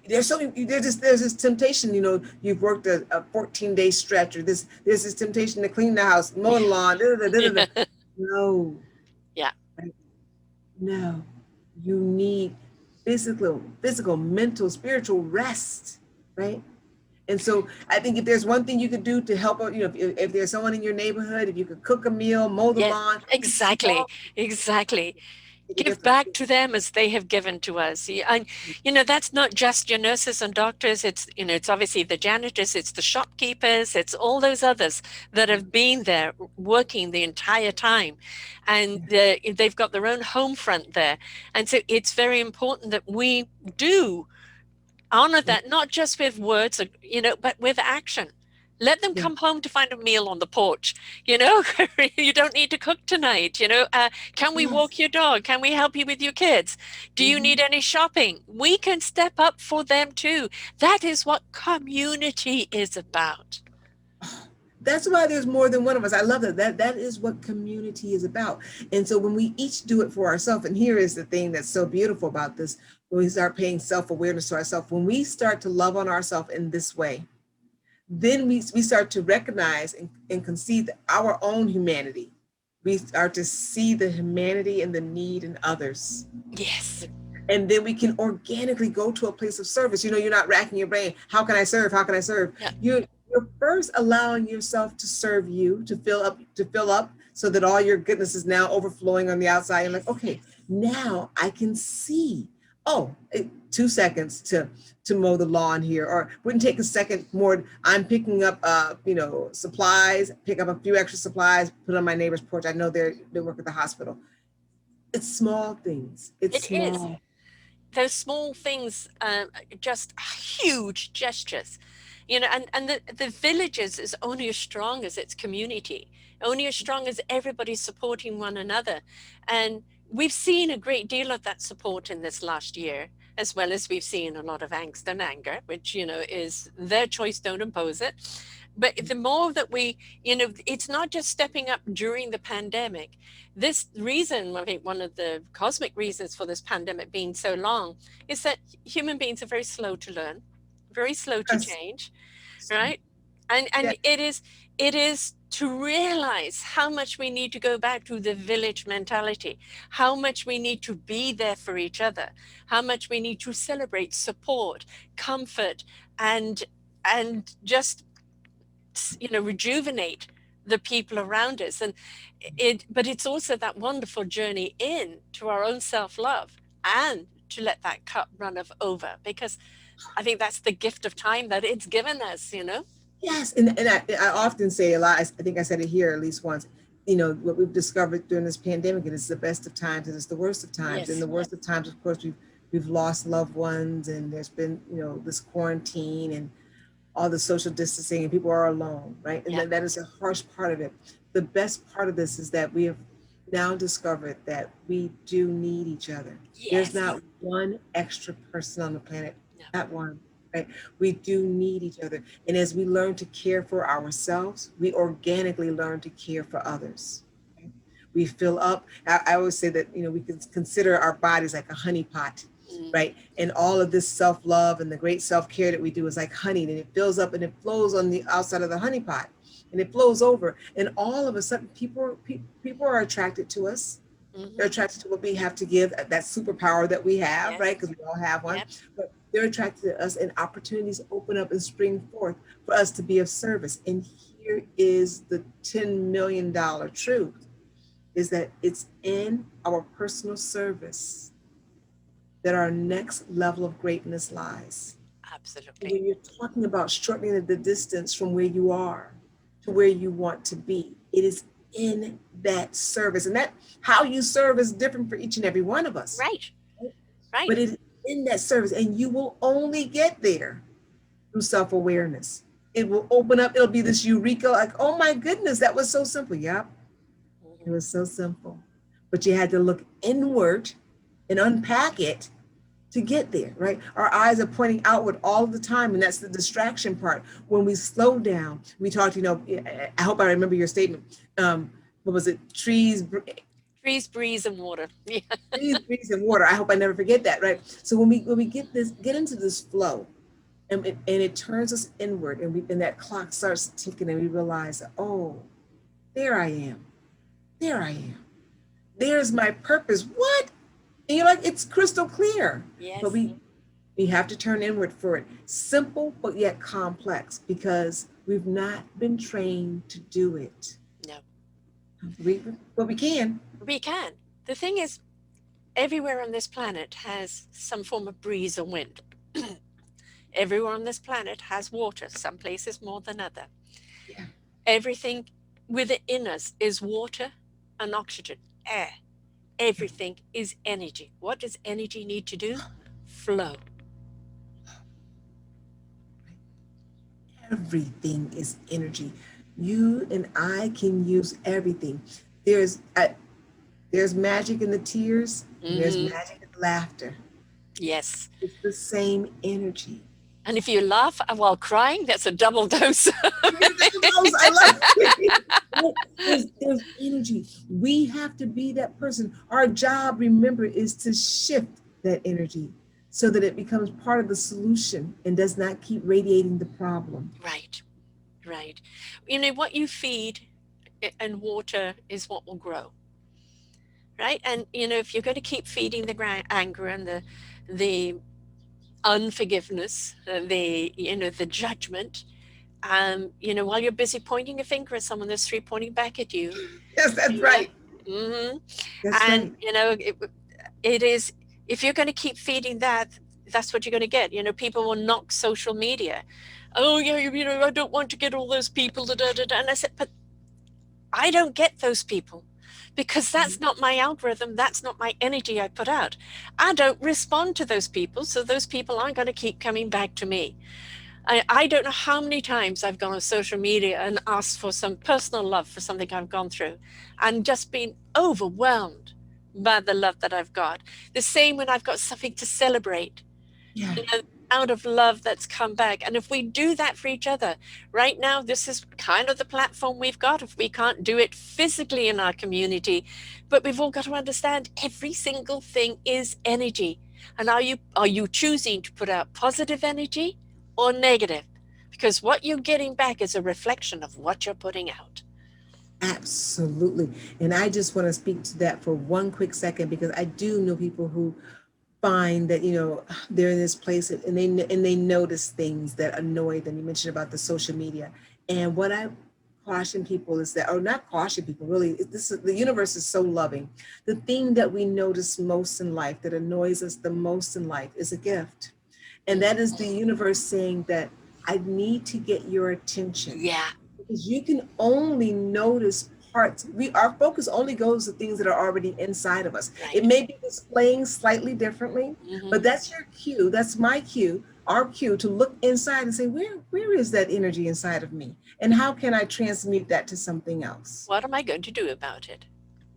[SPEAKER 2] there's this temptation. You've worked a 14-day stretch, or there's this temptation to clean the house, mow
[SPEAKER 1] Yeah.
[SPEAKER 2] the lawn. Da, da, da, da, da.
[SPEAKER 1] Yeah.
[SPEAKER 2] No,
[SPEAKER 1] Yeah.
[SPEAKER 2] right? No, you need physical, mental, spiritual rest, right? And so I think if there's one thing you could do to help, if there's someone in your neighborhood, if you could cook a meal, mow the
[SPEAKER 1] Yes,
[SPEAKER 2] lawn,
[SPEAKER 1] exactly.
[SPEAKER 2] small,
[SPEAKER 1] Exactly.
[SPEAKER 2] make a
[SPEAKER 1] Give
[SPEAKER 2] difference.
[SPEAKER 1] back to them as they have given to us. And that's not just your nurses and doctors. It's it's obviously the janitors, it's the shopkeepers, it's all those others that have been there working the entire time, and they've got their own home front there. And so it's very important that we do honor
[SPEAKER 2] Yeah,
[SPEAKER 1] that, not just with words, but with action. Let them
[SPEAKER 2] yeah,
[SPEAKER 1] come home to find a meal on the porch. You don't need to cook tonight. Can we
[SPEAKER 2] yes.
[SPEAKER 1] walk your dog? Can we help you with your kids? Do you
[SPEAKER 2] Mhm.
[SPEAKER 1] need any shopping? We can step up for them too. That is what community is about.
[SPEAKER 2] That's why there's more than one of us. I love that. That is what community is about. And so when we each do it for ourselves, and here is the thing that's so beautiful about this, when we start paying self-awareness to ourselves, when we start to love on ourselves in this way, then we start to recognize and conceive our own humanity. We start to see the humanity and the need in others.
[SPEAKER 1] Yes.
[SPEAKER 2] And then we can organically go to a place of service. You're not racking your brain. How can I serve? How can I serve?
[SPEAKER 1] Yeah.
[SPEAKER 2] You're first allowing yourself to serve you, to fill up so that all your goodness is now overflowing on the outside. You're like, okay, now I can see. Oh, 2 seconds to mow the lawn here, or wouldn't take a second more. I'm picking up supplies, pick up a few extra supplies, put on my neighbor's porch. I know they work at the hospital. It's small things. It's
[SPEAKER 1] It is.
[SPEAKER 2] small.
[SPEAKER 1] Those small things, just huge gestures, and the villages is only as strong as its community, only as strong as everybody supporting one another. And we've seen a great deal of that support in this last year, as well as we've seen a lot of angst and anger, which is their choice, don't impose it. But the more that it's not just stepping up during the pandemic. This reason, I think one of the cosmic reasons for this pandemic being so long is that human beings are very slow to learn, very slow to
[SPEAKER 2] Yes.
[SPEAKER 1] change, right? and
[SPEAKER 2] Yeah.
[SPEAKER 1] and it is to realize how much we need to go back to the village mentality, how much we need to be there for each other, how much we need to celebrate, support, comfort, and just rejuvenate the people around us. And but it's also that wonderful journey in to our own self-love, and to let that cup run over, because I think that's the gift of time that it's given us.
[SPEAKER 2] Yes. And I often say a lot. I think I said it here at least once. What we've discovered during this pandemic, and it's the best of times and it's the worst of times. And
[SPEAKER 1] Yes.
[SPEAKER 2] the worst of times, of course, we've lost loved ones, and there's been, this quarantine and all the social distancing, and people are alone, right? And
[SPEAKER 1] Yeah.
[SPEAKER 2] that is a harsh part of it. The best part of this is that now discovered that we do need each other. There's
[SPEAKER 1] Yes.
[SPEAKER 2] not one extra person on the planet,
[SPEAKER 1] No.
[SPEAKER 2] not one, right? We do need each other. And as we learn to care for ourselves, we organically learn to care for others. Okay? We fill up. I always say that, we can consider our bodies like a honey pot,
[SPEAKER 1] Mm,
[SPEAKER 2] right? And all of this self love and the great self care that we do is like honey, and it fills up and it flows on the outside of the honey pot, and it flows over, and all of a sudden people are attracted to us. They're
[SPEAKER 1] mm-hmm.
[SPEAKER 2] attracted to what we have to give, that superpower that we have,
[SPEAKER 1] Yes.
[SPEAKER 2] right? Because we all have one.
[SPEAKER 1] Yep.
[SPEAKER 2] But they're attracted to us, and opportunities open up and spring forth for us to be of service. And here is the $10 million truth, is that it's in our personal service that our next level of greatness lies.
[SPEAKER 1] Absolutely.
[SPEAKER 2] When you're talking about shortening the distance from where you are to where you want to be, it is in that service. And that how you serve is different for each and every one of us.
[SPEAKER 1] Right.
[SPEAKER 2] Right?
[SPEAKER 1] Right.
[SPEAKER 2] But it is in that service, and you will only get there through self-awareness. It will open up, it'll be this eureka, like, oh my goodness, that was so simple. Yep, it
[SPEAKER 1] Mm-hmm.
[SPEAKER 2] was so simple. But you had to look inward and unpack it to get there, right? Our eyes are pointing outward all the time, and that's the distraction part. When we slow down, we talked, I hope I remember your statement. What was it?
[SPEAKER 1] Trees, breeze, and water. Yeah.
[SPEAKER 2] Trees, breeze, and water. I hope I never forget that, right? So when we get into this flow, and it turns us inward, and that clock starts ticking, and we realize, oh, there I am, there I am, there's my purpose. What? And you're like, it's crystal clear, but
[SPEAKER 1] Yes.
[SPEAKER 2] we have to turn inward for it. Simple, but yet complex, because we've not been trained to do it.
[SPEAKER 1] No.
[SPEAKER 2] But we can.
[SPEAKER 1] We can. The thing is, everywhere on this planet has some form of breeze or wind. Everywhere on this planet has water, some places more than other.
[SPEAKER 2] Yeah,
[SPEAKER 1] Everything within us is water and oxygen, air. Everything is energy. What does energy need to do? Flow.
[SPEAKER 2] everything is energy. You and I can use everything. There's uh, there's magic in the tears, and there's
[SPEAKER 1] Hmm.
[SPEAKER 2] magic in the laughter.
[SPEAKER 1] Yes.
[SPEAKER 2] It's the same energy.
[SPEAKER 1] And if you laugh while crying, that's a double dose.
[SPEAKER 2] I love it. There's energy. We have to be that person. Our job, remember, is to shift that energy so that it becomes part of the solution and does not keep radiating the problem.
[SPEAKER 1] Right, right. You know, what you feed and water is what will grow, right? And, you know, if you're going to keep feeding the anger and the unforgiveness, the judgment, while you're busy pointing a finger at someone, there's three pointing back at you.
[SPEAKER 2] Yes, that's
[SPEAKER 1] Yeah.
[SPEAKER 2] right.
[SPEAKER 1] Hmm.
[SPEAKER 2] That's
[SPEAKER 1] And,
[SPEAKER 2] right.
[SPEAKER 1] it is, if you're going to keep feeding that, that's what you're going to get. You know, people will knock social media. Oh, yeah, I don't want to get all those people. Da, da, da, da. And I said, but I don't get those people because that's not my algorithm. That's not my energy I put out. I don't respond to those people. So those people aren't going to keep coming back to me. I don't know how many times I've gone on social media and asked for some personal love for something I've gone through and just been overwhelmed by the love that I've got. The same when I've got something to celebrate,
[SPEAKER 2] Yeah.
[SPEAKER 1] you know, out of love that's come back. And if we do that for each other, right now, this is kind of the platform we've got. If we can't do it physically in our community, but we've all got to understand every single thing is energy. And are you choosing to put out positive energy or negative? Because what you're getting back is a reflection of what you're putting out.
[SPEAKER 2] Absolutely. And I just want to speak to that for one quick second, because I do know people who find that, they're in this place, and they notice things that annoy them. You mentioned about the social media. And what I caution people is that, or not caution people, really, the universe is so loving. The thing that we notice most in life, that annoys us the most in life, is a gift. And that is the universe saying that I need to get your attention,
[SPEAKER 1] Yeah,
[SPEAKER 2] because you can only notice parts. Our focus only goes to things that are already inside of us. It
[SPEAKER 1] right.
[SPEAKER 2] may be displaying slightly differently,
[SPEAKER 1] Hmm.
[SPEAKER 2] but that's your cue. That's my cue, our cue, to look inside and say, where is that energy inside of me? And how can I transmute that to something else?
[SPEAKER 1] What am I going to do about it?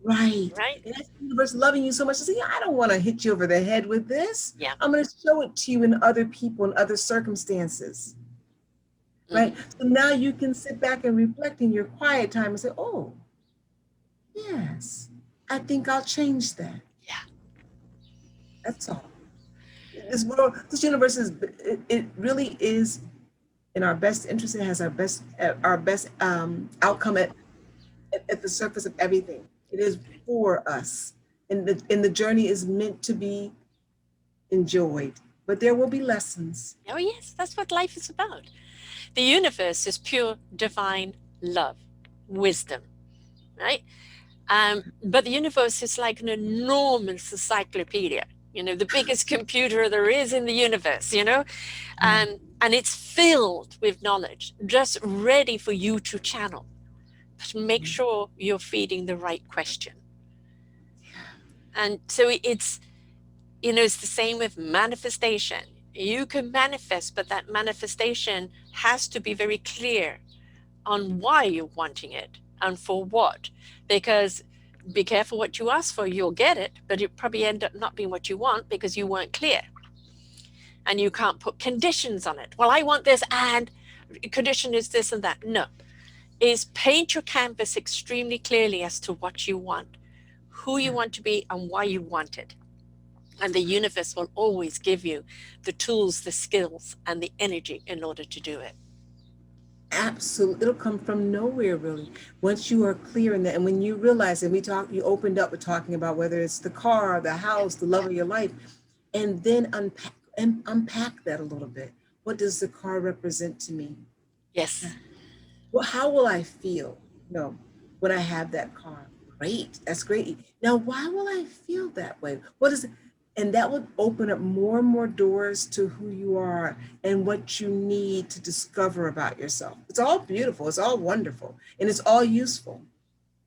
[SPEAKER 2] Right.
[SPEAKER 1] right?
[SPEAKER 2] And that's the universe loving you so much. To say, I don't want to hit you over the head with this.
[SPEAKER 1] Yeah.
[SPEAKER 2] I'm going to show it to you in other people and other circumstances. Right.
[SPEAKER 1] Hmm.
[SPEAKER 2] So now you can sit back and reflect in your quiet time and say, oh, yes, I think I'll change that.
[SPEAKER 1] Yeah.
[SPEAKER 2] That's all. This world, this universe is, it really is in our best interest. It has our best outcome at the surface of everything. It is for us. And the journey is meant to be enjoyed, but there will be lessons.
[SPEAKER 1] Oh, yes, that's what life is about. The universe is pure divine love, wisdom, right? But the universe is like an enormous encyclopedia, the biggest computer there is in the universe,
[SPEAKER 2] Yeah.
[SPEAKER 1] and it's filled with knowledge, just ready for you to channel. But make sure you're feeding the right question. And so it's the same with manifestation. You can manifest, but that manifestation has to be very clear on why you're wanting it and for what. Because be careful what you ask for, you'll get it, but it probably end up not being what you want because you weren't clear. And you can't put conditions on it. Well, I want this and condition is this and that. No. Is paint your canvas extremely clearly as to what you want, who you want to be, and why you want it. And the universe will always give you the tools, the skills, and the energy in order to do it.
[SPEAKER 2] Absolutely. It'll come from nowhere, really. Once you are clear in that, and when you realize, and you opened up with talking about whether it's the car, the
[SPEAKER 1] Yeah.
[SPEAKER 2] house, the love of your life, and then unpack that a little bit. What does the car represent to me?
[SPEAKER 1] Yes.
[SPEAKER 2] Well, how will I feel? When I have that car. Great. That's great. Now, why will I feel that way? What is it? And that would open up more and more doors to who you are and what you need to discover about yourself. It's all beautiful. It's all wonderful. And it's all useful.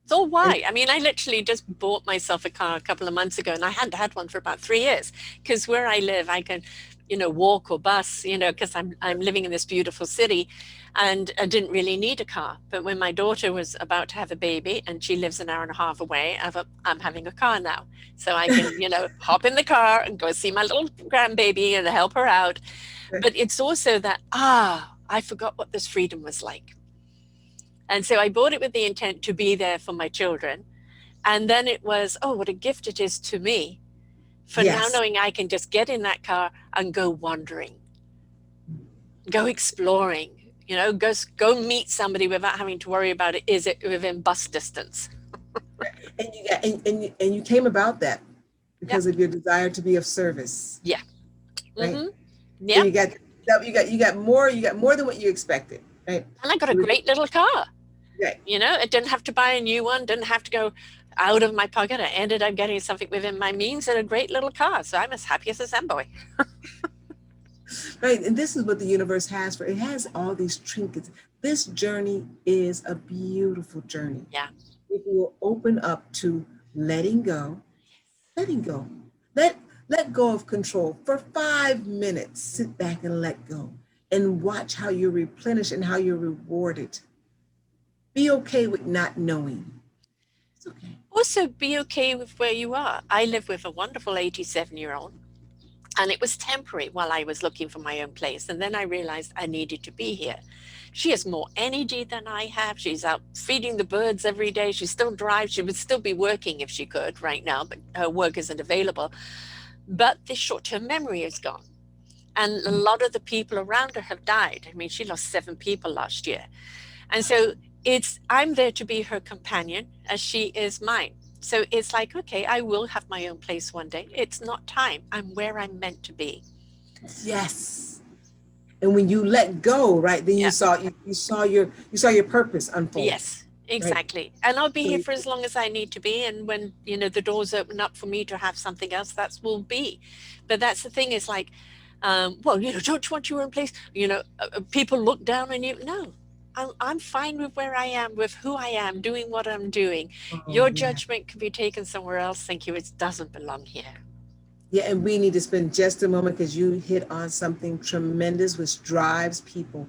[SPEAKER 1] So
[SPEAKER 2] And
[SPEAKER 1] why? I mean, I literally just bought myself a car a couple of months ago and I hadn't had one for about 3 years because where I live, I can, walk or bus, because I'm living in this beautiful city and I didn't really need a car. But when my daughter was about to have a baby and she lives an hour and a half away, I'm having a car now. So I can, hop in the car and go see my little grandbaby and help her out. But it's also that, I forgot what this freedom was like. And so I bought it with the intent to be there for my children. And then it was, oh, what a gift it is to me for now
[SPEAKER 2] yes,
[SPEAKER 1] knowing I can just get in that car and go wandering, go exploring, go meet somebody without having to worry about it. Is it within bus distance?
[SPEAKER 2] and you got and you came about that
[SPEAKER 1] Yep.
[SPEAKER 2] because of your desire to be of service,
[SPEAKER 1] Yeah.
[SPEAKER 2] right?
[SPEAKER 1] Mm-hmm.
[SPEAKER 2] So
[SPEAKER 1] Yep.
[SPEAKER 2] you got more than what you expected, right?
[SPEAKER 1] And I got a
[SPEAKER 2] It was-
[SPEAKER 1] great little car.
[SPEAKER 2] Right.
[SPEAKER 1] It didn't have to buy a new one, didn't have to go out of my pocket. I ended up getting something within my means and a great little car. So I'm as happy as a Zen boy.
[SPEAKER 2] Right. And this is what the universe has for it has all these trinkets. This journey is a beautiful journey.
[SPEAKER 1] Yeah.
[SPEAKER 2] If you will open up to letting go, letting go. Let let go of control for 5 minutes. Sit back and let go and watch how you replenish and how you're rewarded. Be okay with not knowing. It's okay.
[SPEAKER 1] Also, be okay with where you are. I live with a wonderful 87-year-old, and it was temporary while I was looking for my own place. And then I realized I needed to be here. She has more energy than I have. She's out feeding the birds every day. She still drives. She would still be working if she could right now, but her work isn't available. But the short term memory is gone. And a lot of the people around her have died. I mean, she lost 7 people last year. And so I'm there to be her companion as she is mine. So it's like, okay, I will have my own place one day. It's not time. I'm where I'm meant to be.
[SPEAKER 2] Yes. And when you let go, right, then
[SPEAKER 1] Yeah.
[SPEAKER 2] you saw your purpose unfold,
[SPEAKER 1] Yes,
[SPEAKER 2] right?
[SPEAKER 1] exactly. And I'll be
[SPEAKER 2] So
[SPEAKER 1] here for as long as I need to be. And when, the doors open up for me to have something else, that will be. But that's the thing is like, well, don't you want your own place? People look down on you. No, I'm fine with where I am, with who I am, doing what I'm doing.
[SPEAKER 2] oh
[SPEAKER 1] Your
[SPEAKER 2] yeah.
[SPEAKER 1] judgment can be taken somewhere else. Thank you. It doesn't belong here.
[SPEAKER 2] Yeah, and we need to spend just a moment because you hit on something tremendous which drives people.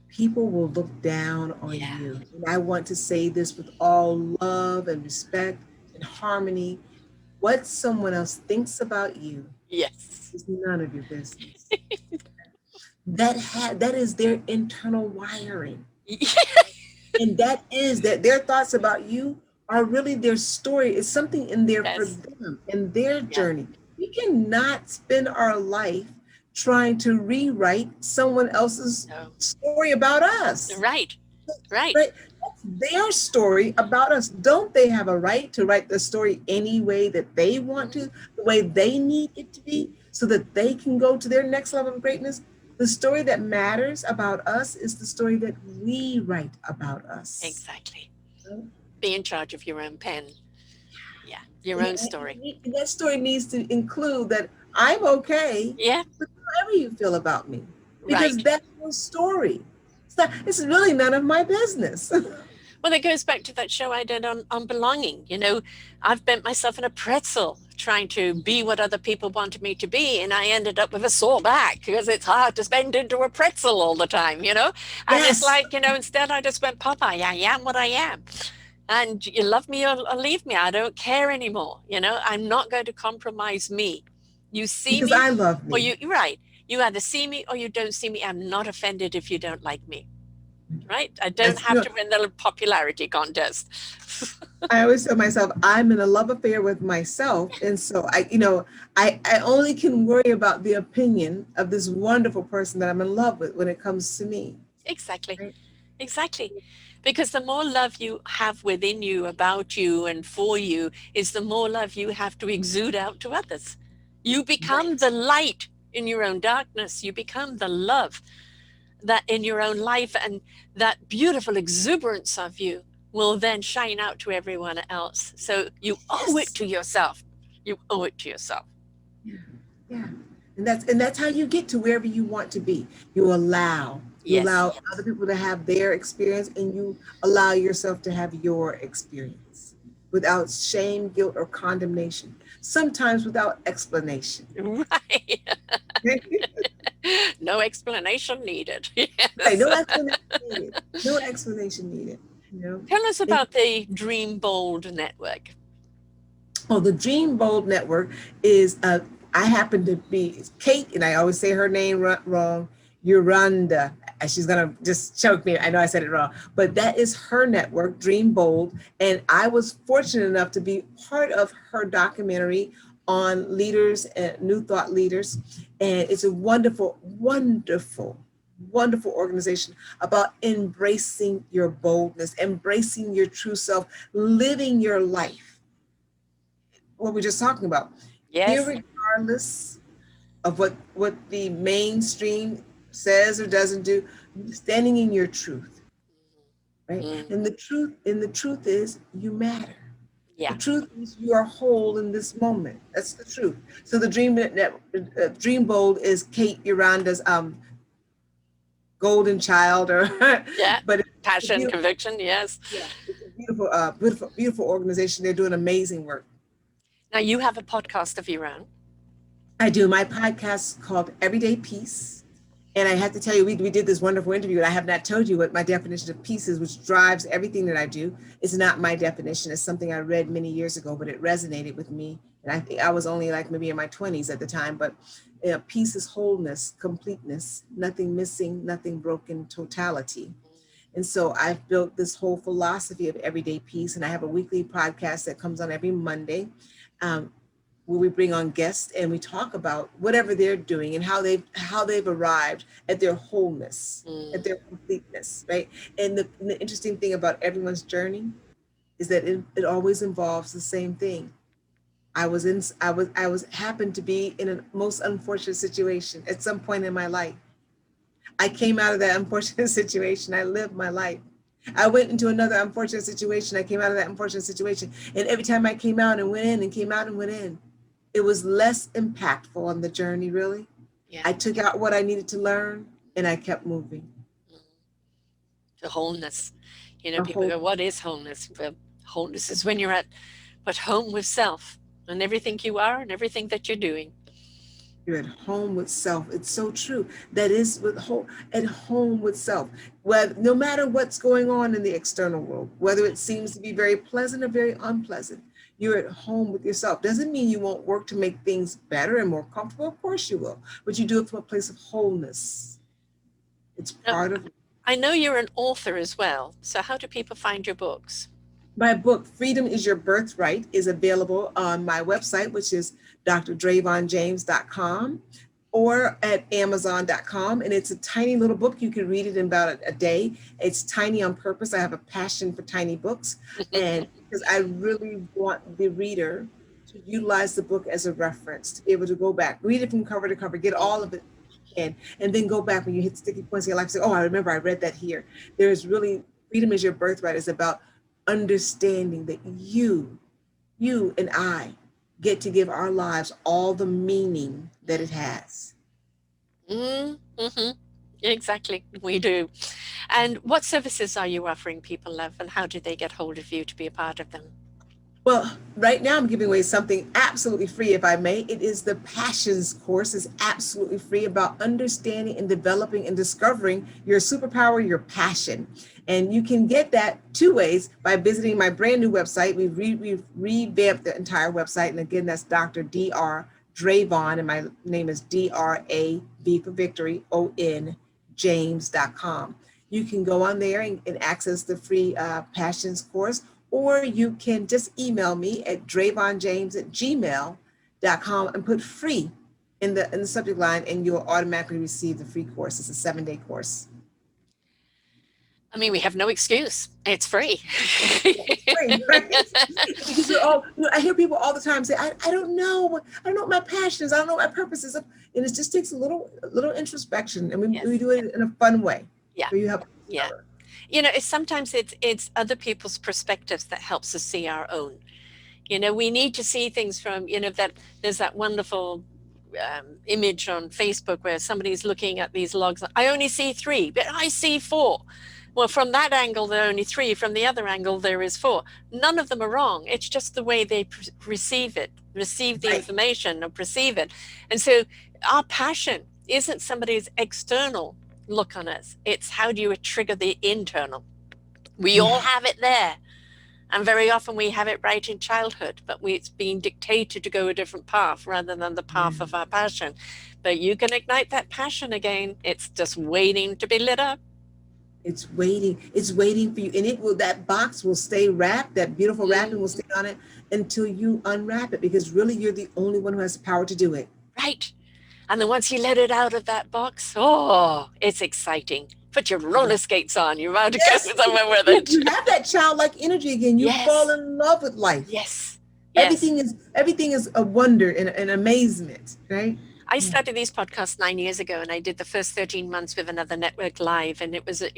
[SPEAKER 2] People will look down on
[SPEAKER 1] Yeah.
[SPEAKER 2] you. And I want to say this with all love and respect. in harmony. What someone else thinks about you
[SPEAKER 1] Yes.
[SPEAKER 2] is none of your business. That is their internal wiring. And that is that their thoughts about you are really their story. It's something in there for
[SPEAKER 1] Yes.
[SPEAKER 2] them and their
[SPEAKER 1] Yeah.
[SPEAKER 2] journey. We cannot spend our life trying to rewrite someone else's
[SPEAKER 1] No.
[SPEAKER 2] story about us.
[SPEAKER 1] Right. Right.
[SPEAKER 2] Right? That's their story about us. Don't they have a right to write the story any way that they want
[SPEAKER 1] Mhm.
[SPEAKER 2] to, the way they need it to be, so that they can go to their next level of greatness? The story that matters about us is the story that we write about us.
[SPEAKER 1] Exactly.
[SPEAKER 2] Right?
[SPEAKER 1] Be in charge of your own pen. Yeah. Your
[SPEAKER 2] And,
[SPEAKER 1] own story.
[SPEAKER 2] and that story needs to include that I'm okay
[SPEAKER 1] Yeah.
[SPEAKER 2] with however you feel about me, because
[SPEAKER 1] Right.
[SPEAKER 2] that's your story. It's really none of my business.
[SPEAKER 1] Well, it goes back to that show I did on belonging. I've bent myself in a pretzel trying to be what other people wanted me to be, and I ended up with a sore back because it's hard to bend into a pretzel all the time. And it's
[SPEAKER 2] Yes,
[SPEAKER 1] like, instead I just went, Popeye, I am what I am. And you love me or leave me. I don't care anymore. I'm not going to compromise me. You see
[SPEAKER 2] because
[SPEAKER 1] me
[SPEAKER 2] I love
[SPEAKER 1] or
[SPEAKER 2] me.
[SPEAKER 1] you're right. You either see me or you don't see me. I'm not offended if you don't like me. Right? I don't
[SPEAKER 2] That's,
[SPEAKER 1] have to win the popularity contest.
[SPEAKER 2] I always tell myself I'm in a love affair with myself, and so I only can worry about the opinion of this wonderful person that I'm in love with when it comes to me.
[SPEAKER 1] Exactly.
[SPEAKER 2] Right?
[SPEAKER 1] Exactly. Because the more love you have within you, about you, and for you, is the more love you have to exude out to others. You become
[SPEAKER 2] Right.
[SPEAKER 1] the light in your own darkness. You become the love that in your own life, and that beautiful exuberance of you will then shine out to everyone else. So you owe it
[SPEAKER 2] Yes.
[SPEAKER 1] to yourself. You owe it to yourself.
[SPEAKER 2] Yeah. Yeah. And that's how you get to wherever you want to be. You
[SPEAKER 1] Yes.
[SPEAKER 2] allow other people to have their experience, and you allow yourself to have your experience without shame, guilt, or condemnation. Sometimes without explanation.
[SPEAKER 1] Right.
[SPEAKER 2] Right?
[SPEAKER 1] No explanation needed.
[SPEAKER 2] Right.
[SPEAKER 1] Yes.
[SPEAKER 2] No explanation needed. No explanation needed. You know.
[SPEAKER 1] Tell us
[SPEAKER 2] And,
[SPEAKER 1] about the Dream Bold Network.
[SPEAKER 2] oh, the Dream Bold Network is I happen to be Kate, and I always say her name wrong. Uranda. She's gonna just choke me. I know I said it wrong, but that is her network, Dream Bold. And I was fortunate enough to be part of her documentary on leaders and new thought leaders. And it's a wonderful, wonderful, wonderful organization about embracing your boldness, embracing your true self, living your life, what we're just talking about,
[SPEAKER 1] Yes.
[SPEAKER 2] irregardless of what the mainstream says or doesn't do, standing in your truth, right?
[SPEAKER 1] Mm,
[SPEAKER 2] And the truth is you matter. The
[SPEAKER 1] yeah.
[SPEAKER 2] truth is you are whole in this moment. That's the truth. So the Dream Bold is Kate Uranda's golden child, or
[SPEAKER 1] Yeah.
[SPEAKER 2] but it's a
[SPEAKER 1] Passion,
[SPEAKER 2] beautiful,
[SPEAKER 1] conviction. Yes.
[SPEAKER 2] yeah, it's a beautiful, beautiful organization. They're doing amazing work.
[SPEAKER 1] Now you have a podcast of your own.
[SPEAKER 2] I do. My podcast called Everyday Peace. And I have to tell you, we did this wonderful interview, and I have not told you what my definition of peace is, which drives everything that I do. It's not my definition. It's something I read many years ago, but it resonated with me. And I think I was only like maybe in my 20s at the time. But peace is wholeness, completeness, nothing missing, nothing broken, totality. And so I've built this whole philosophy of everyday peace. And I have a weekly podcast that comes on every Monday. Um, where we bring on guests and we talk about whatever they're doing and how they've arrived at their wholeness,
[SPEAKER 1] Mm,
[SPEAKER 2] at their completeness, right? And the interesting thing about everyone's journey is that it always involves the same thing. I was happened to be in a most unfortunate situation at some point in my life. I came out of that unfortunate situation. I lived my life. I went into another unfortunate situation. I came out of that unfortunate situation. And every time I came out and went in and came out and went in, it was less impactful on the journey, really.
[SPEAKER 1] yeah.
[SPEAKER 2] I took out what I needed to learn and I kept moving.
[SPEAKER 1] Mm. The wholeness.
[SPEAKER 2] A
[SPEAKER 1] People
[SPEAKER 2] whole,
[SPEAKER 1] go, what is wholeness? Well, wholeness is when you're at home with self and everything you are and everything that you're doing.
[SPEAKER 2] you're at home with self. It's so true. That is at home with self. Whether no matter what's going on in the external world, whether it seems to be very pleasant or very unpleasant, you're at home with yourself. Doesn't mean you won't work to make things better and more comfortable. Of course you will, but you do it from a place of wholeness. It's
[SPEAKER 1] Now,
[SPEAKER 2] part of
[SPEAKER 1] I know you're an author as well. So how do people find your books?
[SPEAKER 2] my book, Freedom is Your Birthright, is available on my website, which is drdravonjames.com or at amazon.com. And it's a tiny little book. You can read it in about a day. It's tiny on purpose. I have a passion for tiny books. And because I really want the reader to utilize the book as a reference, to be able to go back, read it from cover to cover, get all of it and then go back when you hit sticky points in your life, say, oh, I remember I read that here. There's really, Freedom is Your Birthright is about understanding that you and I get to give our lives all the meaning that it has.
[SPEAKER 1] Mm-hmm. Exactly, we do. And what services are you offering people, Love, and how do they get hold of you to be a part of them?
[SPEAKER 2] Well, right now I'm giving away something absolutely free, if I may. It is the Passions course. It's absolutely free about understanding and developing and discovering your superpower, your passion. And you can get that two ways by visiting my brand new website. We've revamped the entire website. And again, that's Dr. Dr. Dravon, and my name is D-R-A-V for victory, O-N, James.com. You can go on there and access the free Passions course, or you can just email me at dravonjames@gmail.com and put free in the subject line, and you'll automatically receive the free course. It's a 7-day course.
[SPEAKER 1] I mean, we have no excuse. It's free.
[SPEAKER 2] It's free, right? Because we're all, I hear people all the time say, I don't know. I don't know what my passion is. I don't know what my purpose is. And it just takes a little introspection, and
[SPEAKER 1] Yes.
[SPEAKER 2] we do it in a fun way.
[SPEAKER 1] Yeah.
[SPEAKER 2] So you have
[SPEAKER 1] Yeah. You know, sometimes it's other people's perspectives that helps us see our own. You know, we need to see things from, that there's that wonderful image on Facebook where somebody's looking at these logs. I only see 3, but I see 4. Well, from that angle, there are only 3. From the other angle, there is 4. None of them are wrong. It's just the way they receive the
[SPEAKER 2] right.
[SPEAKER 1] information or perceive it. And so our passion isn't somebody's external look on us. It's how do you trigger the internal? We all
[SPEAKER 2] Yeah.
[SPEAKER 1] have it there. And very often we have it right in childhood, but it's being dictated to go a different path rather than the path of our passion. But you can ignite that passion again. It's just waiting to be lit up.
[SPEAKER 2] It's waiting. It's waiting for you. And that box will stay wrapped. That beautiful wrapping will stay on it until you unwrap it, because really you're the only one who has the power to do it.
[SPEAKER 1] Right. And then once you let it out of that box, oh, it's exciting. Put your roller skates on. You're about to go
[SPEAKER 2] Yes.
[SPEAKER 1] somewhere with it.
[SPEAKER 2] You have that childlike energy again. You fall
[SPEAKER 1] Yes.
[SPEAKER 2] in love with life.
[SPEAKER 1] Yes. Yes.
[SPEAKER 2] Everything is a wonder and an amazement, right?
[SPEAKER 1] I started these podcasts 9 years ago, and I did the first 13 months with another network live, and it was a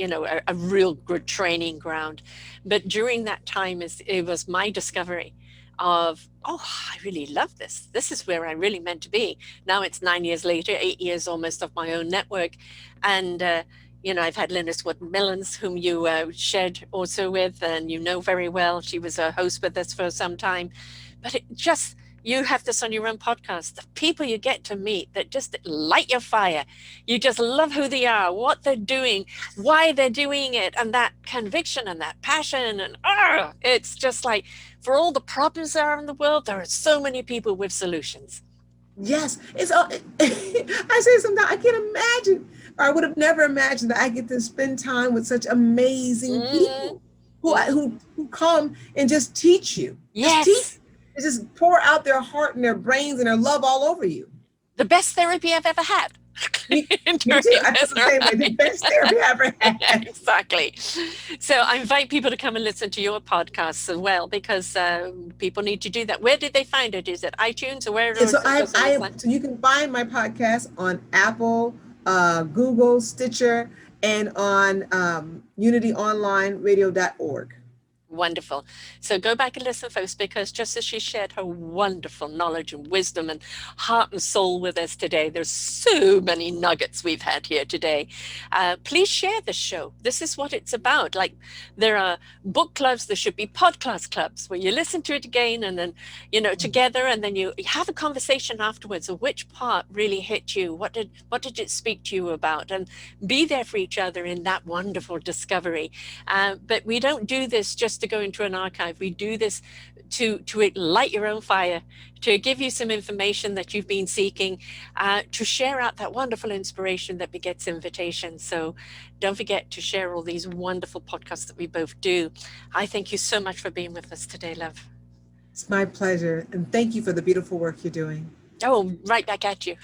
[SPEAKER 1] real good training ground. But during that time, it was my discovery of, oh, I really love this. This is where I really meant to be. Now it's 9 years later, 8 years almost of my own network, and I've had Linus Wood-Millens, whom you shared also with, and you know very well. She was a host with us for some time, but you have this on your own podcast. The people you get to meet that just light your fire. You just love who they are, what they're doing, why they're doing it, and that conviction and that passion. And it's just like, for all the problems there are in the world, there are so many people with solutions.
[SPEAKER 2] Yes, it's all. I say sometimes I can't imagine, or I would have never imagined that I get to spend time with such amazing people who come and just teach you.
[SPEAKER 1] Yes.
[SPEAKER 2] Just pour out their heart and their brains and their love all over you.
[SPEAKER 1] The best therapy I've ever had.
[SPEAKER 2] Me too. I feel the same way. The best therapy I ever had.
[SPEAKER 1] Exactly. So I invite people to come and listen to your podcasts as well, because people need to do that. Where did they find it? Is it iTunes or where?
[SPEAKER 2] Yeah, so you can find my podcast on Apple, Google, Stitcher, and on unityonlineradio.org.
[SPEAKER 1] Wonderful. So go back and listen, folks, because just as she shared her wonderful knowledge and wisdom and heart and soul with us today, there's so many nuggets we've had here today. Please share this show. This is what it's about. Like, there are book clubs, there should be podcast clubs where you listen to it again and then, together, and then you have a conversation afterwards of which part really hit you. What did it speak to you about? And be there for each other in that wonderful discovery. But we don't do this just to to go into an archive. We do this to light your own fire, to give you some information that you've been seeking, to share out that wonderful inspiration that begets invitation. So don't forget to share all these wonderful podcasts that we both do. I thank you so much for being with us today, love.
[SPEAKER 2] It's my pleasure. And thank you for the beautiful work you're doing.
[SPEAKER 1] Oh, right back at you.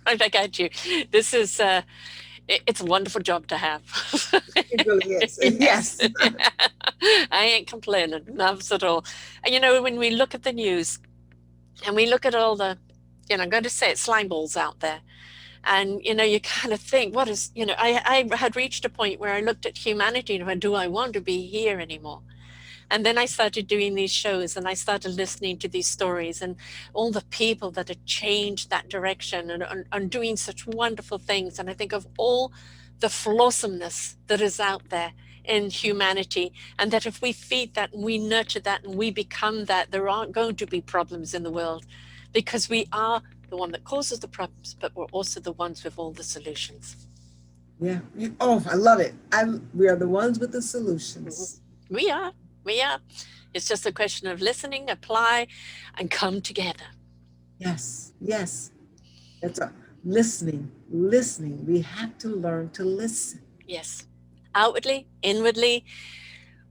[SPEAKER 1] Right back at you. This is it's a wonderful job to have.
[SPEAKER 2] It really is.
[SPEAKER 1] Yes.
[SPEAKER 2] Yes.
[SPEAKER 1] I ain't complaining, not at all. And you know, when we look at the news and we look at all the, I'm going to say it, slime balls out there, and you kind of think, what is, I had reached a point where I looked at humanity and went, do I want to be here anymore? And then I started doing these shows and I started listening to these stories and all the people that had changed that direction and doing such wonderful things. And I think of all the flawsomeness that is out there in humanity, and that if we feed that and we nurture that and we become that, there aren't going to be problems in the world, because we are the one that causes the problems, but we're also the ones with all the solutions.
[SPEAKER 2] Yeah. Oh, I love it. We are the ones with the solutions.
[SPEAKER 1] We are. We are. It's just a question of listening, apply, and come together.
[SPEAKER 2] Yes. Yes. That's a listening. Listening. We have to learn to listen.
[SPEAKER 1] Yes. Outwardly, inwardly.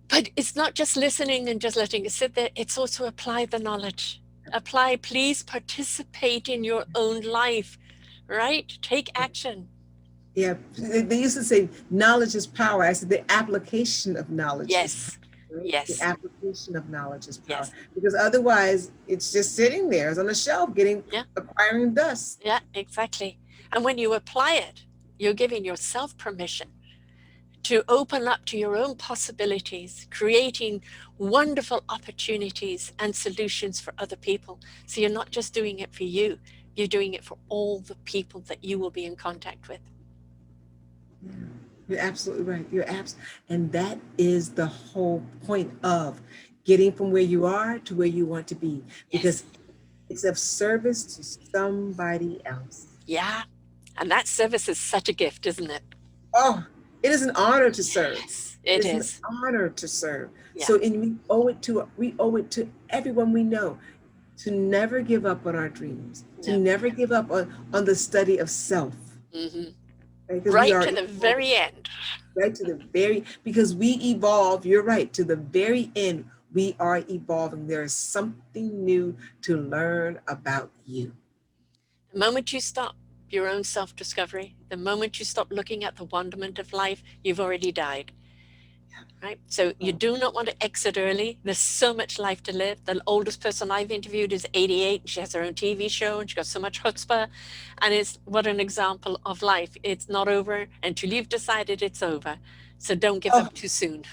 [SPEAKER 1] But it's not just listening and just letting it sit there. It's also apply the knowledge. Apply, please participate in your own life, right? Take action.
[SPEAKER 2] Yeah. They used to say knowledge is power. I said the application of knowledge.
[SPEAKER 1] Yes.
[SPEAKER 2] Right?
[SPEAKER 1] Yes.
[SPEAKER 2] The application of knowledge is power.
[SPEAKER 1] Yes.
[SPEAKER 2] Because otherwise it's just sitting there. It's on a shelf acquiring dust.
[SPEAKER 1] Yeah, exactly. And when you apply it, you're giving yourself permission to open up to your own possibilities, creating wonderful opportunities and solutions for other people. So you're not just doing it for you, you're doing it for all the people that you will be in contact with.
[SPEAKER 2] Yeah. You're absolutely right. And that is the whole point of getting from where you are to where you want to be, because it's of service to somebody else.
[SPEAKER 1] Yeah. And that service is such a gift, isn't it?
[SPEAKER 2] Oh, it is an honor to serve.
[SPEAKER 1] Yes, it is.
[SPEAKER 2] An honor to serve.
[SPEAKER 1] Yeah.
[SPEAKER 2] So we owe it to everyone we know, to never give up on our dreams, to never give up on the study of self.
[SPEAKER 1] Mm-hmm. Right to the very end.
[SPEAKER 2] Right to the very, because we evolve, you're right, to the very end, we are evolving. There is something new to learn about you.
[SPEAKER 1] The moment you stop your own self-discovery, the moment you stop looking at the wonderment of life, you've already died. Right? So you do not want to exit early. There's so much life to live. The oldest person I've interviewed is 88. She has her own TV show and she got so much chutzpah. And it's what an example of life. It's not over until you've decided it's over. So don't give up too soon.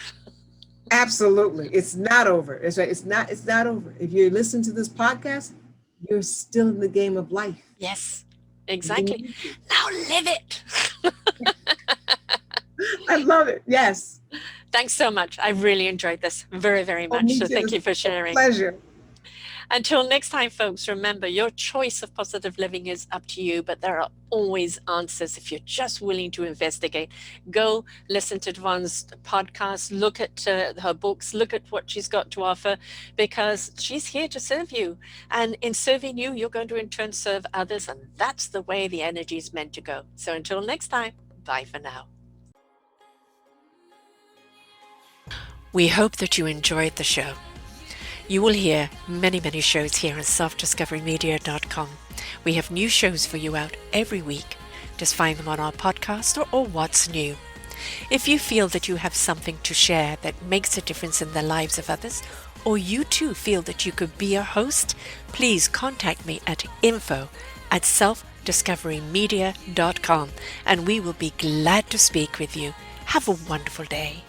[SPEAKER 2] Absolutely. It's not over. It's right. It's not over. If you're listening to this podcast, you're still in the game of life.
[SPEAKER 1] Yes, exactly. Now live it.
[SPEAKER 2] I love it. Yes.
[SPEAKER 1] Thanks so much. I really enjoyed this very, very much. So thank you for sharing.
[SPEAKER 2] Pleasure.
[SPEAKER 1] Until next time, folks, remember your choice of positive living is up to you, but there are always answers if you're just willing to investigate. Go listen to Dravon's podcast, look at her books, look at what she's got to offer, because she's here to serve you. And in serving you, you're going to in turn serve others. And that's the way the energy is meant to go. So until next time, bye for now. We hope that you enjoyed the show. You will hear many, many shows here on selfdiscoverymedia.com. We have new shows for you out every week. Just find them on our podcast or What's New. If you feel that you have something to share that makes a difference in the lives of others, or you too feel that you could be a host, please contact me at info@selfdiscoverymedia.com and we will be glad to speak with you. Have a wonderful day.